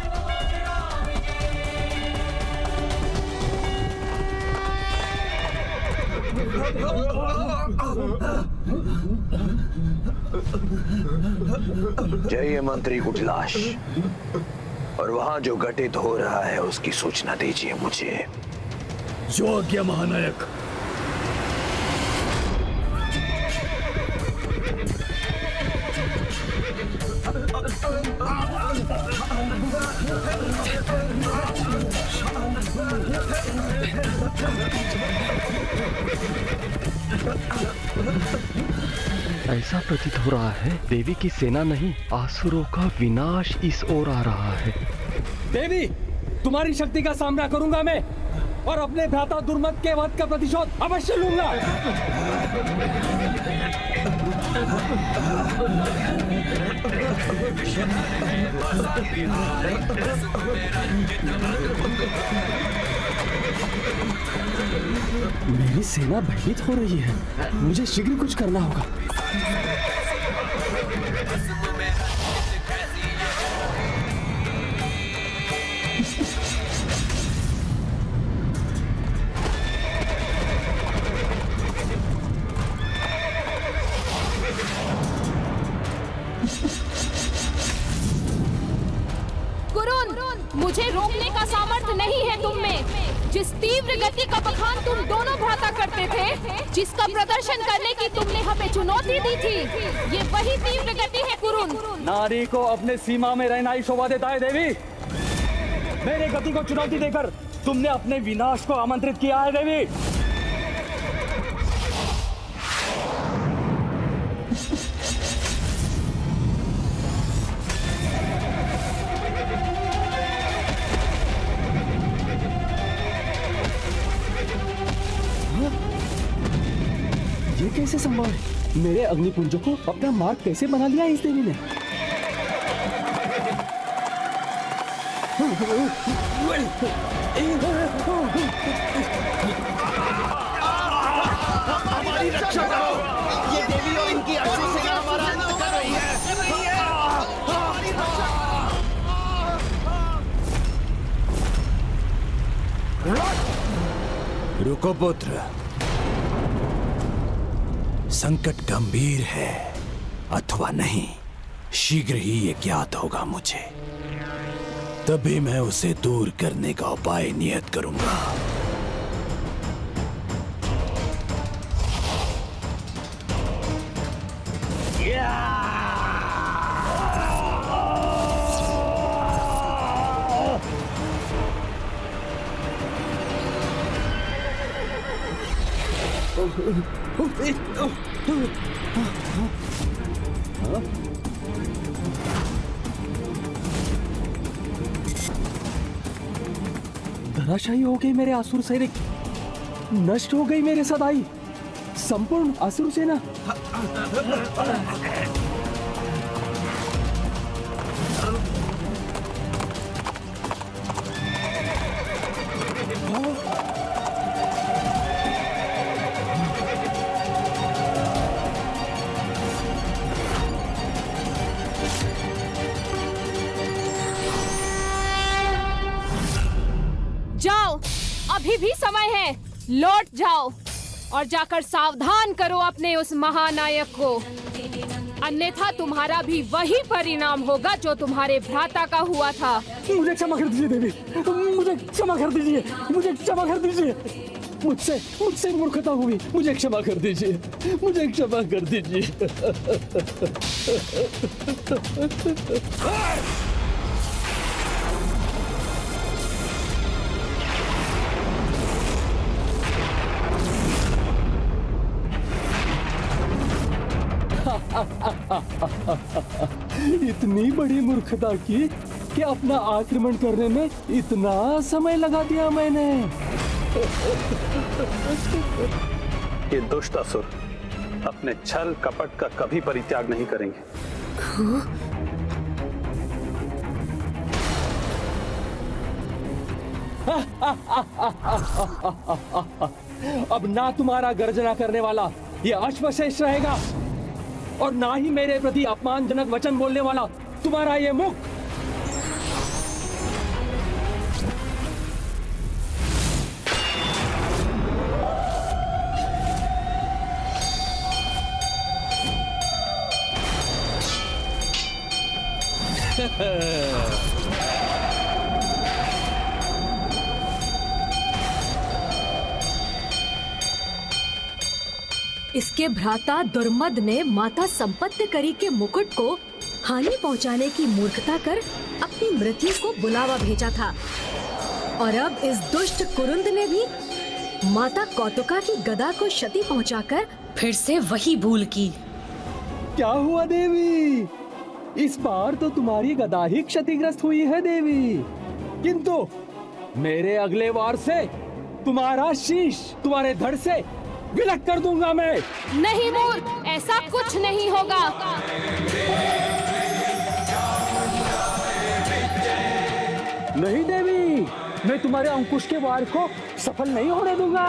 जय मंत्री कुटलाश, और वहां जो घटित हो रहा है उसकी सूचना दीजिए मुझे। जो आज्ञा महानायक। ऐसा प्रतीत हो रहा है देवी की सेना नहीं, आसुरों का विनाश इस ओर आ रहा है। देवी, तुम्हारी शक्ति का सामना करूंगा मैं और अपने भ्राता दुर्मत के वध का प्रतिशोध अवश्य लूंगा। मेरी सेना भयभीत हो रही है, मुझे शीघ्र कुछ करना होगा। मुझे रोकने का सामर्थ्य नहीं है तुम में। जिस तीव्र गति का बखान तुम दोनों भ्राता करते थे, जिसका प्रदर्शन करने की तुमने हमें चुनौती दी थी, ये वही तीव्र गति है कुरुंद। नारी को अपने सीमा में रहना ही शोभा देता है देवी। मेरे गति को चुनौती देकर तुमने अपने विनाश को आमंत्रित किया है देवी। कैसे संभव है? मेरे अग्निपुंजों को अपना मार्ग कैसे बना लिया इस देवी ने? हमारी रक्षा करो। ये देवी और इनकी असुर सेना हमारा अंत कर रही है। रुको पुत्र, संकट गंभीर है अथवा नहीं, शीघ्र ही ये ज्ञात होगा मुझे, तभी मैं उसे दूर करने का उपाय नियत करूंगा। धराशायी हो गई मेरे असुर सैनिक, नष्ट हो गई मेरे सदाई संपूर्ण असुर सेना। जाओ, अभी भी समय है, लौट जाओ और जाकर सावधान करो अपने उस महानायक को, अन्यथा तुम्हारा भी वही परिणाम होगा जो तुम्हारे भ्राता का हुआ था। मुझे क्षमा कर दीजिए देवी, मुझे क्षमा कर दीजिए, मुझे क्षमा कर दीजिए, मुझसे मूर्खता हुई, मुझे क्षमा कर दीजिए, मुझे क्षमा कर दीजिए। इतनी बड़ी मूर्खता की कि अपना आक्रमण करने में इतना समय लगा दिया मैंने। ये दुष्ट असुर अपने छल कपट का कभी परित्याग नहीं करेंगे। अब ना तुम्हारा गर्जना करने वाला ये अश्वशेष रहेगा और ना ही मेरे प्रति अपमानजनक वचन बोलने वाला तुम्हारा ये मुख। इसके भ्राता दुर्मद ने माता संपत्ति करी के मुकुट को हानि पहुंचाने की मूर्खता कर अपनी मृत्यु को बुलावा भेजा था, और अब इस दुष्ट कुरुंद ने भी माता कौतुका की गदा को क्षति पहुंचाकर फिर से वही भूल की। क्या हुआ देवी? इस बार तो तुम्हारी गदा ही क्षतिग्रस्त हुई है देवी, किंतु मेरे अगले वार से तुम्हारा शीश तुम्हारे धड़ से विलक कर दूंगा मैं। नहीं मूर्ख, ऐसा कुछ नहीं होगा। नहीं देवी, मैं तुम्हारे अंकुश के वार को सफल नहीं होने दूंगा।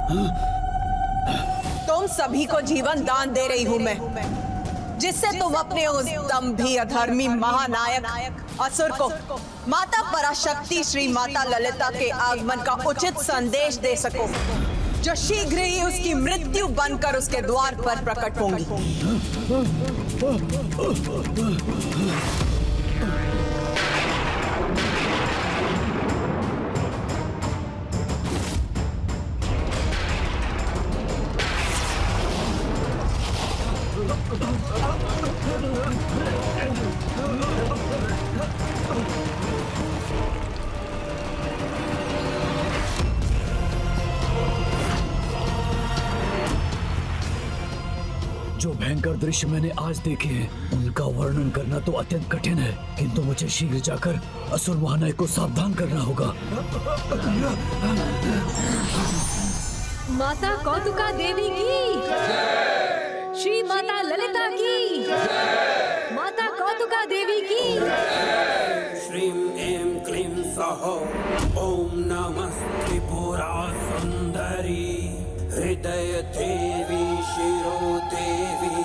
Huh? सभी को जीवन दान दे रही हूँ मैं, जिससे तुम अपने उस दंभी अधर्मी महानायक असुर को माता पराशक्ति श्री माता ललिता के आगमन का उचित संदेश दे सको, जो शीघ्र ही उसकी मृत्यु बनकर उसके द्वार पर प्रकट होंगी। जो भयंकर दृश्य मैंने आज देखे हैं उनका वर्णन करना तो अत्यंत कठिन है, किंतु मुझे शीघ्र जाकर असुर महानायक को सावधान करना होगा। माता कौतुका देवी की, श्री माता ललिता की, माता कौतुका देवी की। श्रीं ऐं क्लीं सौः ॐ नमः त्रिपुरा सुंदरी हृदय देवी शिरो देवी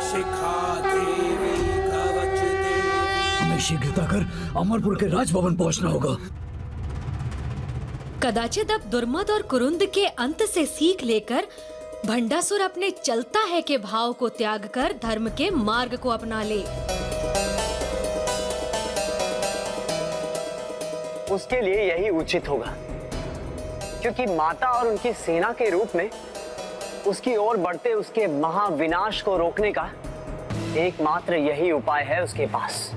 शिखा देवी कवच देवी। हमें शीघ्रता कर अमरपुर के राजभवन पहुंचना होगा। कदाचित अब दुर्मद और कुरुंद के अंत से सीख लेकर भंडासुर अपने चलता है के भाव को त्याग कर धर्म के मार्ग को अपना ले। उसके लिए यही उचित होगा, क्योंकि माता और उनकी सेना के रूप में उसकी ओर बढ़ते उसके महाविनाश को रोकने का एकमात्र यही उपाय है उसके पास।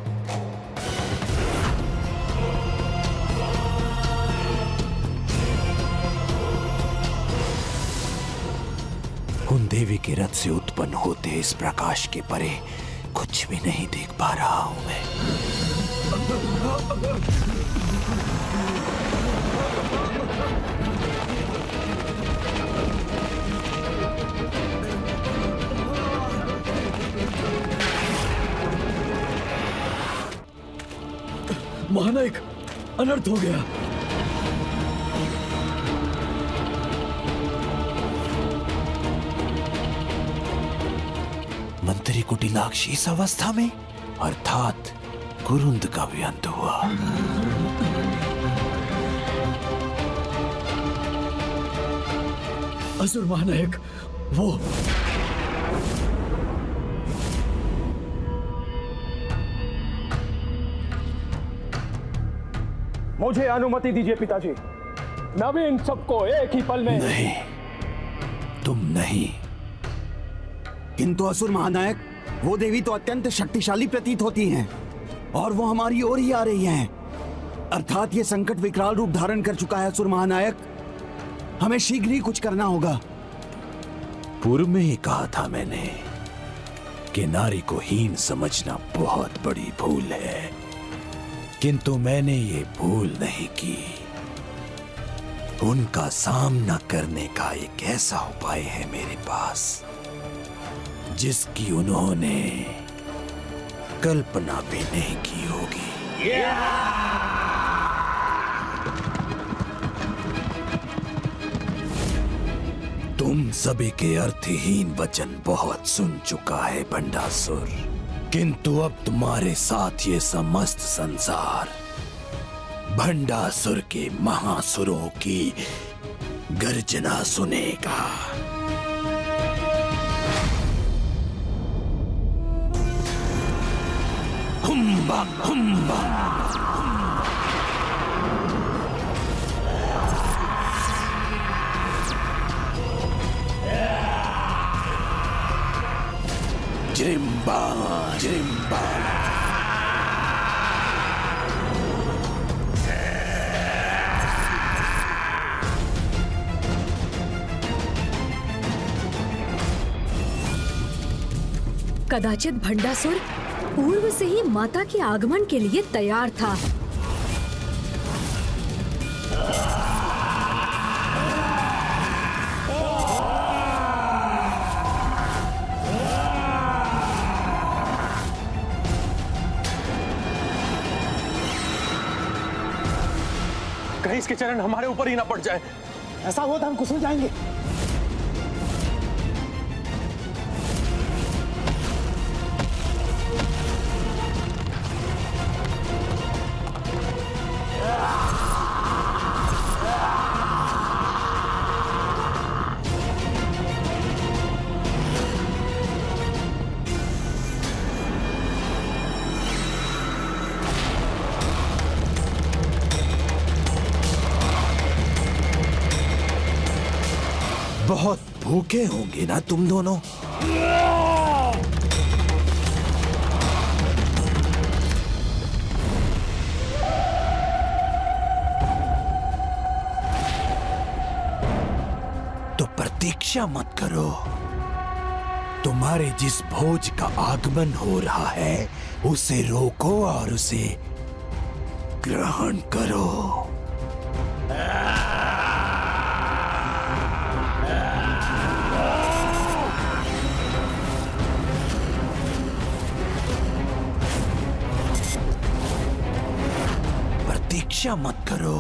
उन देवी के रथ से उत्पन्न होते इस प्रकाश के परे कुछ भी नहीं देख पा रहा हूं मैं। महानायक, अनर्थ हो गया। मंत्री कुटिलाक्ष इस अवस्था में, अर्थात कुरुंद का भी अंत हुआ। असुर महानायक, वो मुझे अनुमति दीजिए पिताजी, मैं भी इन सबको एक ही पल में। नहीं, तुम नहीं। किंतु असुर महानायक, वो देवी तो अत्यंत शक्तिशाली प्रतीत होती हैं और वो हमारी ओर ही आ रही हैं। अर्थात ये संकट विकराल रूप धारण कर चुका है असुर महानायक, हमें शीघ्र ही कुछ करना होगा। पूर्व में ही कहा था मैंने कि नारी को हीन समझना बहुत बड़ी भूल है, किंतु मैंने ये भूल नहीं की। उनका सामना करने का एक ऐसा उपाय है मेरे पास जिसकी उन्होंने कल्पना भी नहीं की होगी। तुम सभी के अर्थहीन वचन बहुत सुन चुका है भंडासुर, किंतु अब तुम्हारे साथ ये समस्त संसार भंडासुर के महासुरों की गर्जना सुनेगा। हुम्बा हुम्बा। जिम्बा जिम्बा। कदाचित भंडासुर पूर्व से ही माता के आगमन के लिए तैयार था। कहीं इसके चरण हमारे ऊपर ही ना पड़ जाए। ऐसा हुआ तो हम कुछ हो जाएंगे। भूखे होंगे ना तुम दोनों? तो प्रतीक्षा मत करो। तुम्हारे जिस भोज का आगमन हो रहा है उसे रोको और उसे ग्रहण करो। प्रतीक्षा मत करो।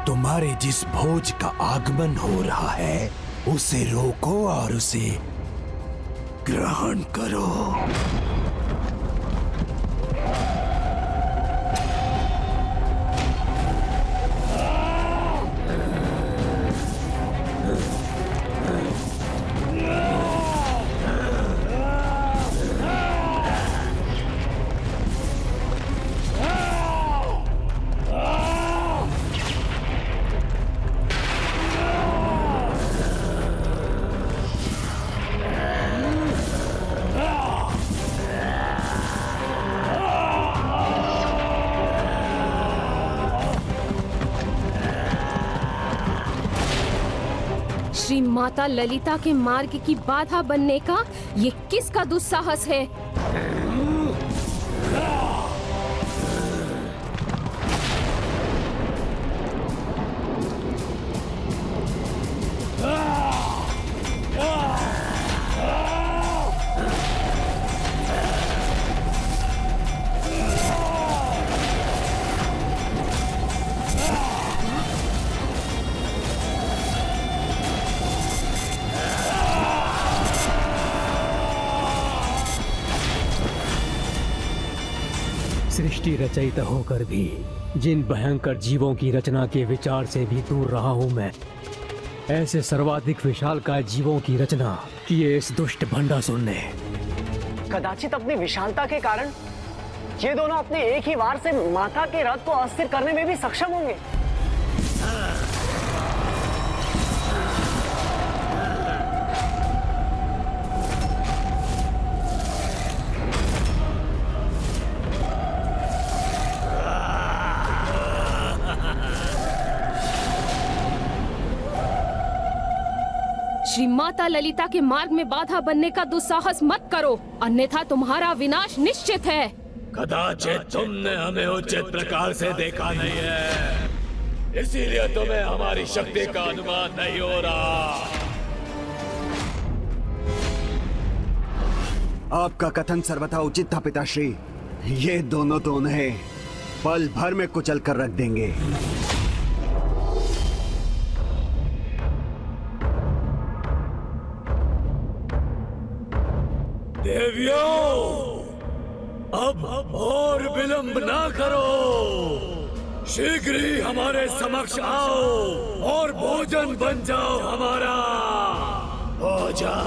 तुम्हारे जिस भोज का आगमन हो रहा है उसे रोको और उसे ग्रहण करो। श्री माता ललिता के मार्ग की बाधा बनने का ये किसका दुस्साहस है? सृष्टि रचयिता होकर भी जिन भयंकर जीवों की रचना के विचार से भी दूर रहा हूं मैं, ऐसे सर्वाधिक विशालकाय जीवों की रचना किए इस दुष्ट भंडासुर ने। कदाचित अपनी विशालता के कारण ये दोनों अपने एक ही वार से माता के रथ को अस्थिर करने में भी सक्षम होंगे। श्री माता ललिता के मार्ग में बाधा बनने का दुस्साहस मत करो, अन्यथा तुम्हारा विनाश निश्चित है। कदाचित तुमने हमें उचित प्रकार से देखा नहीं है, इसीलिए तुम्हें हमारी शक्ति का अनुमान नहीं हो रहा। आपका कथन सर्वथा उचित था पिताश्री। ये दोनों तो उन्हें पल भर में कुचल कर रख देंगे। देवियों, अब और विलंब ना करो, शीघ्र ही हमारे समक्ष आओ और भोजन बन जाओ हमारा। भोजन।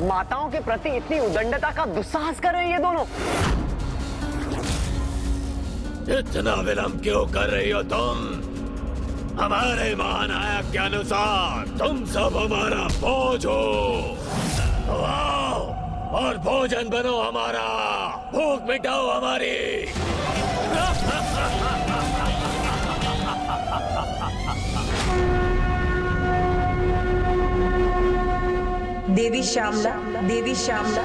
माताओं के प्रति इतनी उदंडता का दुस्साहस कर रहे हैं ये दोनों। इतना विलंब क्यों कर रही हो तुम? हमारे महानायक के अनुसार तुम सब हमारा बोझ हो। तो आओ और भोजन बनो हमारा, भूख मिटाओ हमारी। देवी श्यामला, देवी श्यामला।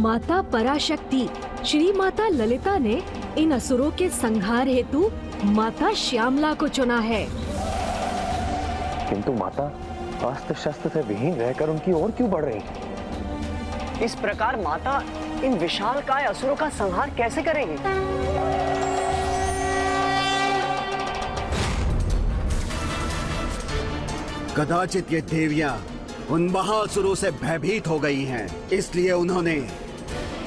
माता पराशक्ति श्री माता ललिता ने इन असुरों के संहार हेतु माता श्यामला को चुना है। किंतु माता अस्त्र शस्त्र से विहीन रहकर उनकी ओर क्यों बढ़ रही है? इस प्रकार माता इन विशालकाय असुरों का संहार कैसे करेगी? कदाचित ये देवियां उन महासुरों से भयभीत हो गई हैं। इसलिए उन्होंने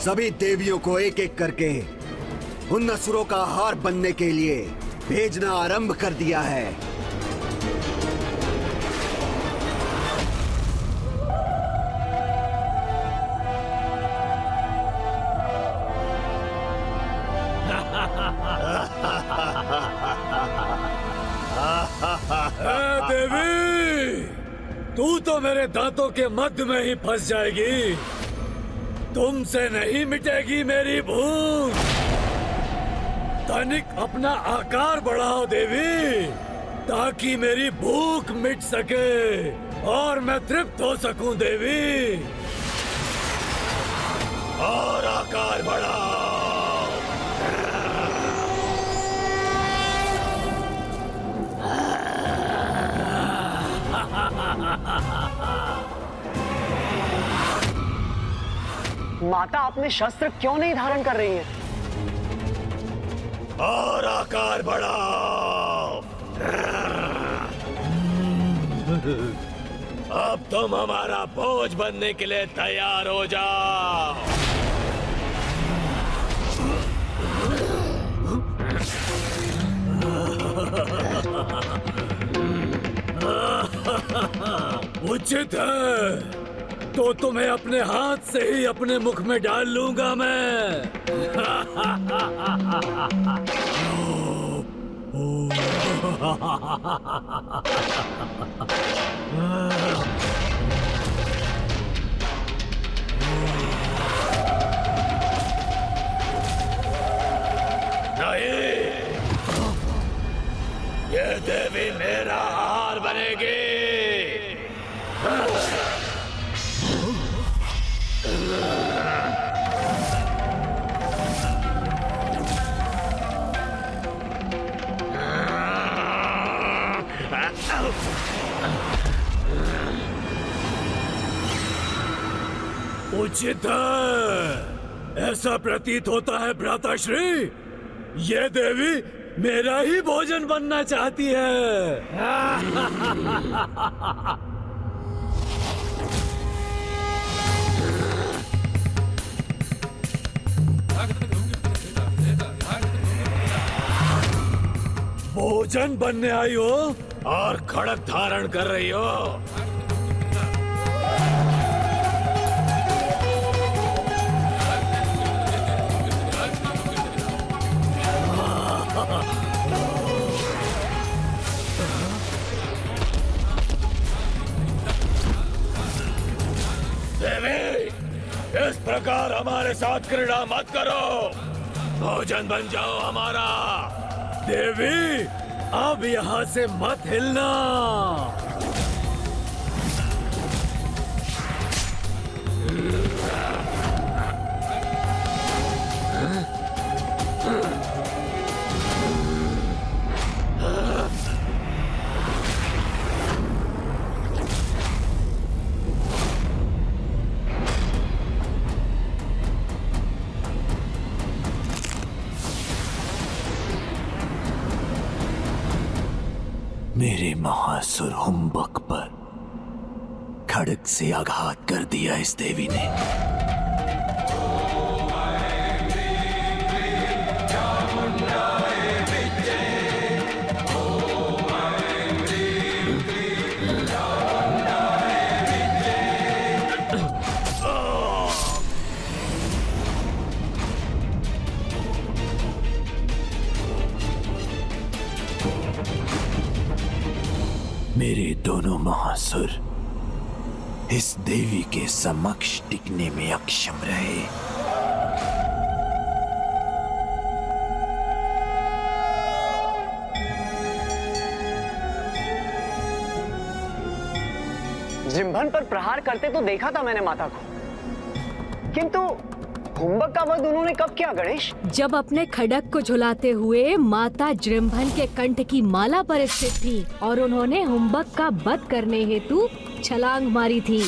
सभी देवियों को एक एक करके उन असुरों का आहार बनने के लिए भेजना आरंभ कर दिया है। देवी, तू तो मेरे दांतों के मध्य में ही फंस जाएगी। तुमसे नहीं मिटेगी मेरी भूख। तनिक अपना आकार बढ़ाओ देवी, ताकि मेरी भूख मिट सके और मैं तृप्त हो सकूं देवी। और आकार बढ़ाओ। माता अपने शस्त्र क्यों नहीं धारण कर रही हैं? और आकार बढ़ाओ। अब तुम हमारा बोझ बनने के लिए तैयार हो जाओ। उचित है, तो तुम्हें अपने हाथ से ही अपने मुख में डाल लूंगा मैं। नहीं, ये देवी मेरा आहार बनेगी। उचित है, ऐसा प्रतीत होता है भ्राताश्री, ये देवी मेरा ही भोजन बनना चाहती है। भोजन बनने आई हो और खड़ग धारण कर रही हो। देवी, इस प्रकार हमारे साथ क्रीड़ा मत करो। भोजन बन जाओ हमारा। देवी, अब यहाँ से मत हिलना। मेरे महासुर हुम्बक पर खड़ग से आघात कर दिया इस देवी ने। मेरे दोनों महासुर इस देवी के समक्ष टिकने में अक्षम रहे। जिम्भन पर प्रहार करते तो देखा था मैंने माता को, किंतु हुम्बक का वध उन्होंने कब किया गणेश? जब अपने खड़ग को झुलाते हुए माता जृंभन के कंठ की माला पर स्थित थी और उन्होंने हुम्बक का वध करने हेतु छलांग मारी थी।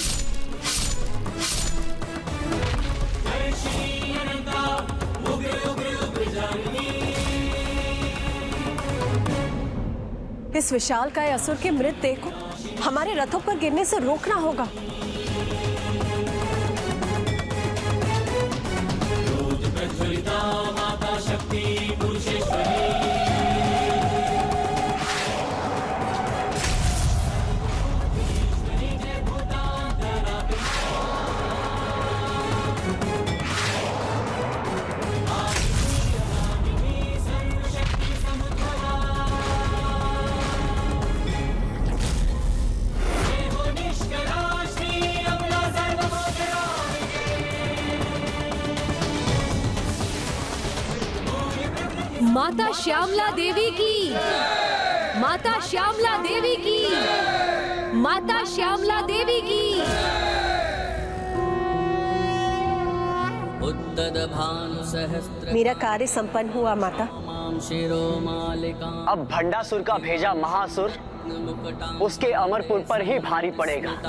इस विशालकाय असुर के मृत देह को हमारे रथों पर गिरने से रोकना होगा। माता शक्ति पुरुषेश्वरी। माता श्यामला देवी की, माता श्यामला देवी की, माता श्यामला देवी की। मेरा कार्य संपन्न हुआ माता। अब भंडासुर का भेजा महासुर उसके अमरपुर पर ही भारी पड़ेगा।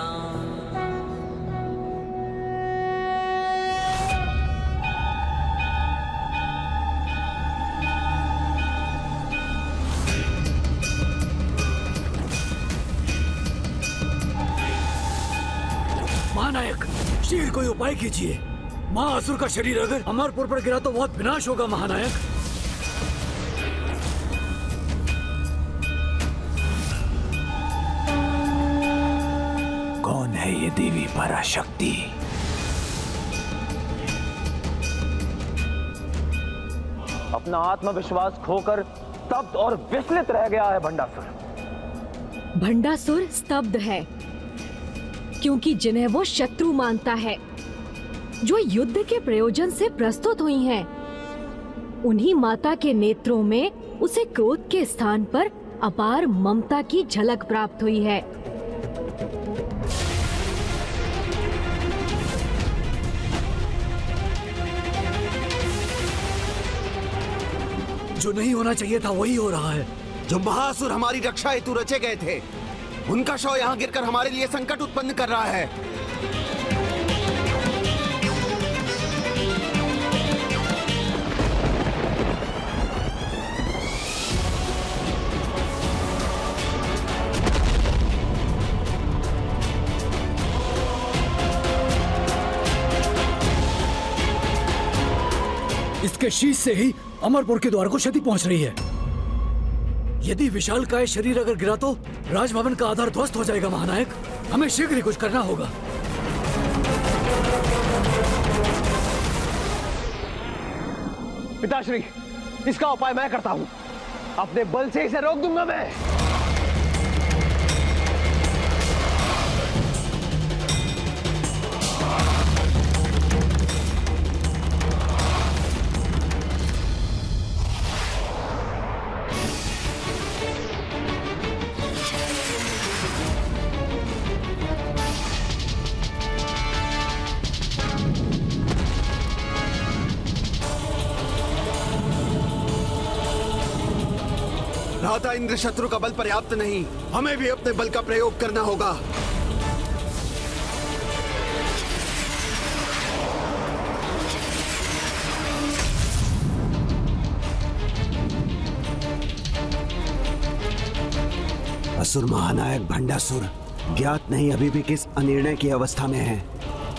महानायक, शीघ्र कोई उपाय कीजिए। महाअसुर का शरीर अगर अमरपुर पर गिरा तो बहुत विनाश होगा महानायक। कौन है ये देवी पराशक्ति? अपना आत्मविश्वास खोकर स्तब्ध और विचलित रह गया है भंडासुर। भंडासुर स्तब्ध है क्योंकि जिन्हें वो शत्रु मानता है, जो युद्ध के प्रयोजन से प्रस्तुत हुई हैं, उन्हीं माता के नेत्रों में उसे क्रोध के स्थान पर अपार ममता की झलक प्राप्त हुई है। जो नहीं होना चाहिए था वही हो रहा है। जो महासुर हमारी रक्षा हेतु रचे गए थे, उनका शव यहाँ गिरकर हमारे लिए संकट उत्पन्न कर रहा है। इसके शीश से ही अमरपुर के द्वार को क्षति पहुंच रही है। यदि विशालकाय शरीर अगर गिरा तो राजभवन का आधार ध्वस्त हो जाएगा महानायक। हमें शीघ्र ही कुछ करना होगा। पिताश्री, इसका उपाय मैं करता हूं। अपने बल से इसे रोक दूंगा मैं। भ्राता इंद्र, शत्रु का बल पर्याप्त नहीं, हमें भी अपने बल का प्रयोग करना होगा। असुर महानायक भंडासुर ज्ञात नहीं अभी भी किस अनिर्णय की अवस्था में है,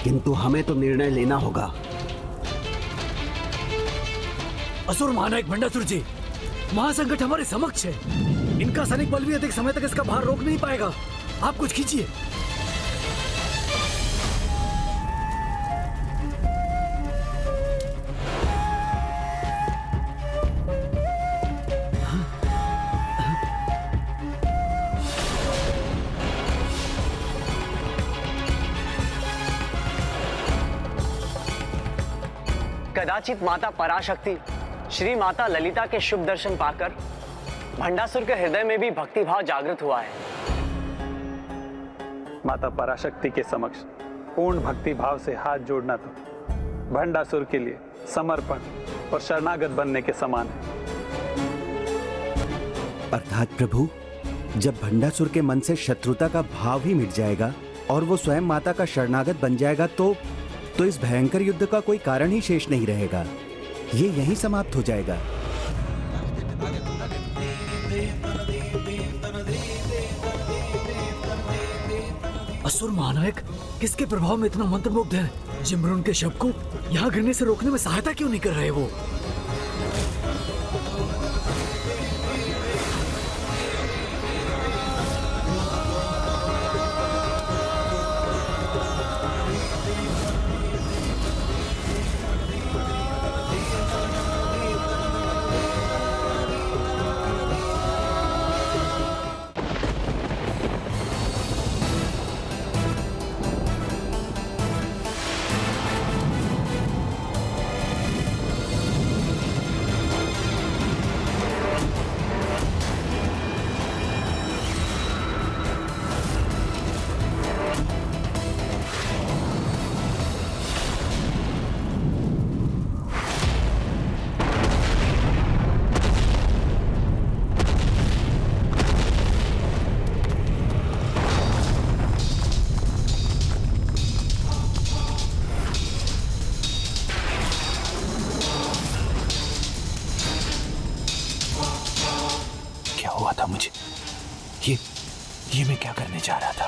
किंतु हमें तो निर्णय लेना होगा। असुर महानायक भंडासुर जी, महासंकट हमारे समक्ष है। इनका सैनिक बल भी अधिक समय तक इसका भार रोक नहीं पाएगा। आप कुछ कीजिए। कदाचित माता पराशक्ति श्री माता ललिता के शुभ दर्शन पाकर भंडासुर के हृदय में भी भक्ति भाव जागृत हुआ है। माता पराशक्ति के समक्ष पूर्ण भक्ति भाव से हाथ जोड़ना तो भंडासुर के लिए समर्पण और शरणागत बनने के समान है। अर्थात प्रभु, जब भंडासुर के मन से शत्रुता का भाव ही मिट जाएगा और वो स्वयं माता का शरणागत बन जाएगा तो इस भयंकर युद्ध का कोई कारण ही शेष नहीं रहेगा। ये यहीं समाप्त हो जाएगा। असुर महानायक किसके प्रभाव में इतना मंत्रमुग्ध है? जिमरुन के शव को यहाँ गिरने से रोकने में सहायता क्यों नहीं कर रहे वो? ये मैं क्या करने जा रहा था?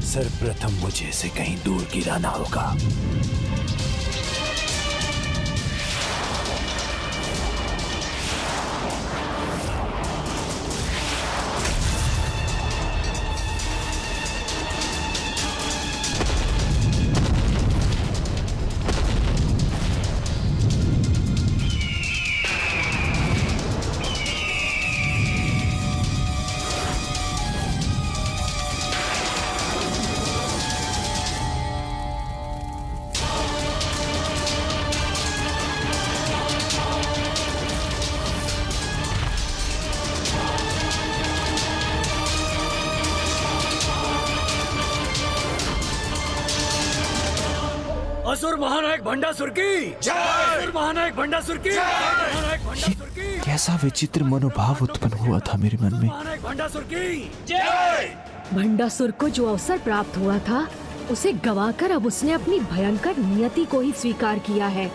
सर्वप्रथम मुझे इसे कहीं दूर गिराना होगा। असुर महानायक भंडासुर की जय! असुर महानायक भंडासुर की जय! कैसा विचित्र मनोभाव उत्पन्न हुआ था मेरे मन में। महानायक भंडासुर की जय! भंडासुर को जो अवसर प्राप्त हुआ था उसे गवाकर अब उसने अपनी भयंकर नियति को ही स्वीकार किया है,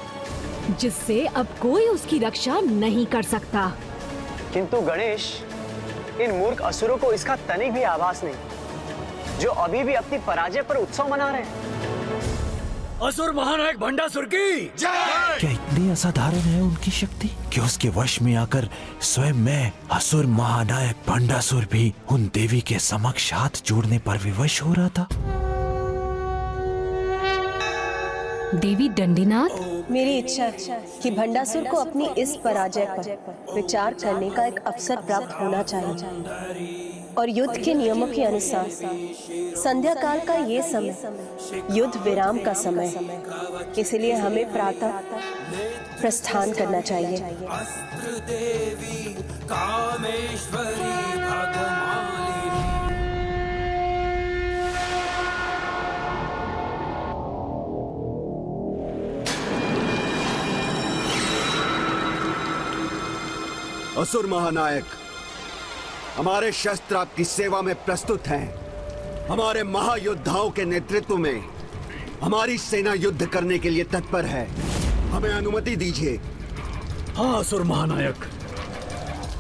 जिससे अब कोई उसकी रक्षा नहीं कर सकता। किंतु गणेश, इन मूर्ख असुरों को इसका तनिक भी आभास नहीं, जो अभी भी अपनी पराजय पर उत्सव मना रहे हैं। असुर महानायक भंडासुर की जय! क्या इतनी असाधारण है उनकी शक्ति कि उसके वश में आकर स्वयं मैं असुर महानायक भंडासुर भी उन देवी के समक्ष हाथ जोड़ने पर विवश हो रहा था। देवी दंडीनाथ, मेरी इच्छा है कि भंडासुर को अपनी इस पराजय पर विचार करने का एक अवसर प्राप्त होना चाहिए और युद्ध के नियमों के अनुसार संध्या काल का ये समय युद्ध विराम का समय है, इसलिए हमें प्रातः प्रस्थान करना चाहिए। असुर महानायक, हमारे शस्त्र आपकी सेवा में प्रस्तुत हैं। हमारे महायोद्धाओं के नेतृत्व में हमारी सेना युद्ध करने के लिए तत्पर है। हमें अनुमति दीजिए। हाँ असुर महानायक,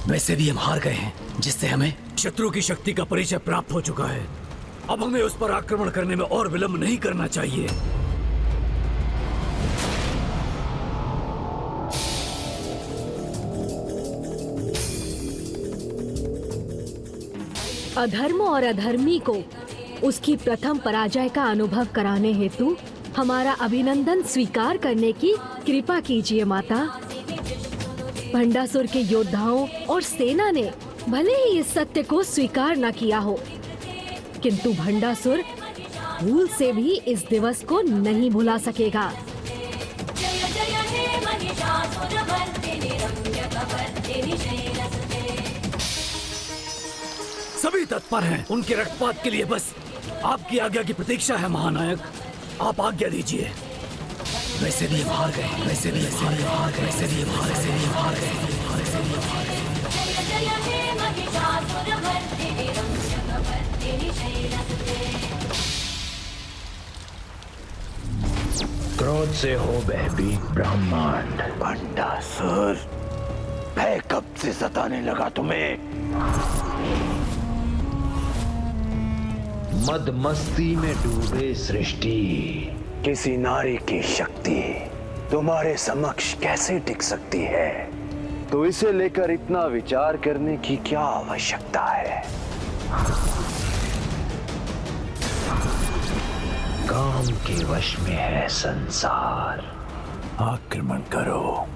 वैसे भी हम हार गए हैं, जिससे हमें शत्रु की शक्ति का परिचय प्राप्त हो चुका है। अब हमें उस पर आक्रमण करने में और विलंब नहीं करना चाहिए। अधर्म और अधर्मी को उसकी प्रथम पराजय का अनुभव कराने हेतु हमारा अभिनंदन स्वीकार करने की कृपा कीजिए माता। भंडासुर के योद्धाओं और सेना ने भले ही इस सत्य को स्वीकार न किया हो, किंतु भंडासुर भूल से भी इस दिवस को नहीं भुला सकेगा। सभी तत्पर हैं उनके रक्तपात के लिए। बस आपकी आज्ञा की प्रतीक्षा है महानायक, आप आज्ञा दीजिए। वैसे भी हार गए, वैसे भी हार गए, वैसे भी हार गए। क्रोध से हो भयभीत ब्रह्मांड। भंडासुर, भय कब से सताने लगा तुम्हें? मद मस्ती में डूबे सृष्टि, किसी नारी की शक्ति तुम्हारे समक्ष कैसे टिक सकती है? तो इसे लेकर इतना विचार करने की क्या आवश्यकता है? काम के वश में है संसार। आक्रमण करो,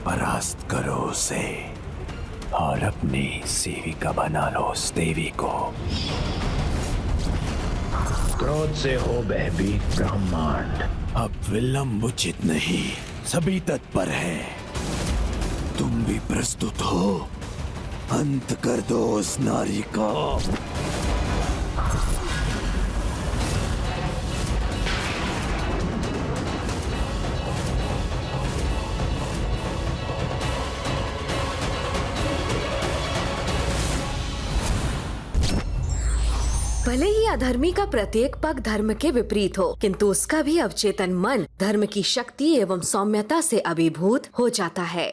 परास्त करो उसे और अपनी सेविका बना लो उस देवी को। क्रोध से हो भयभीत ब्रह्मांड, अब विलंब उचित नहीं, सभी तत्पर हैं। तुम भी प्रस्तुत हो, अंत कर दो उस नारी का। भले ही अधर्मी का प्रत्येक पग धर्म के विपरीत हो, किंतु उसका भी अवचेतन मन धर्म की शक्ति एवं सौम्यता से अभिभूत हो जाता है।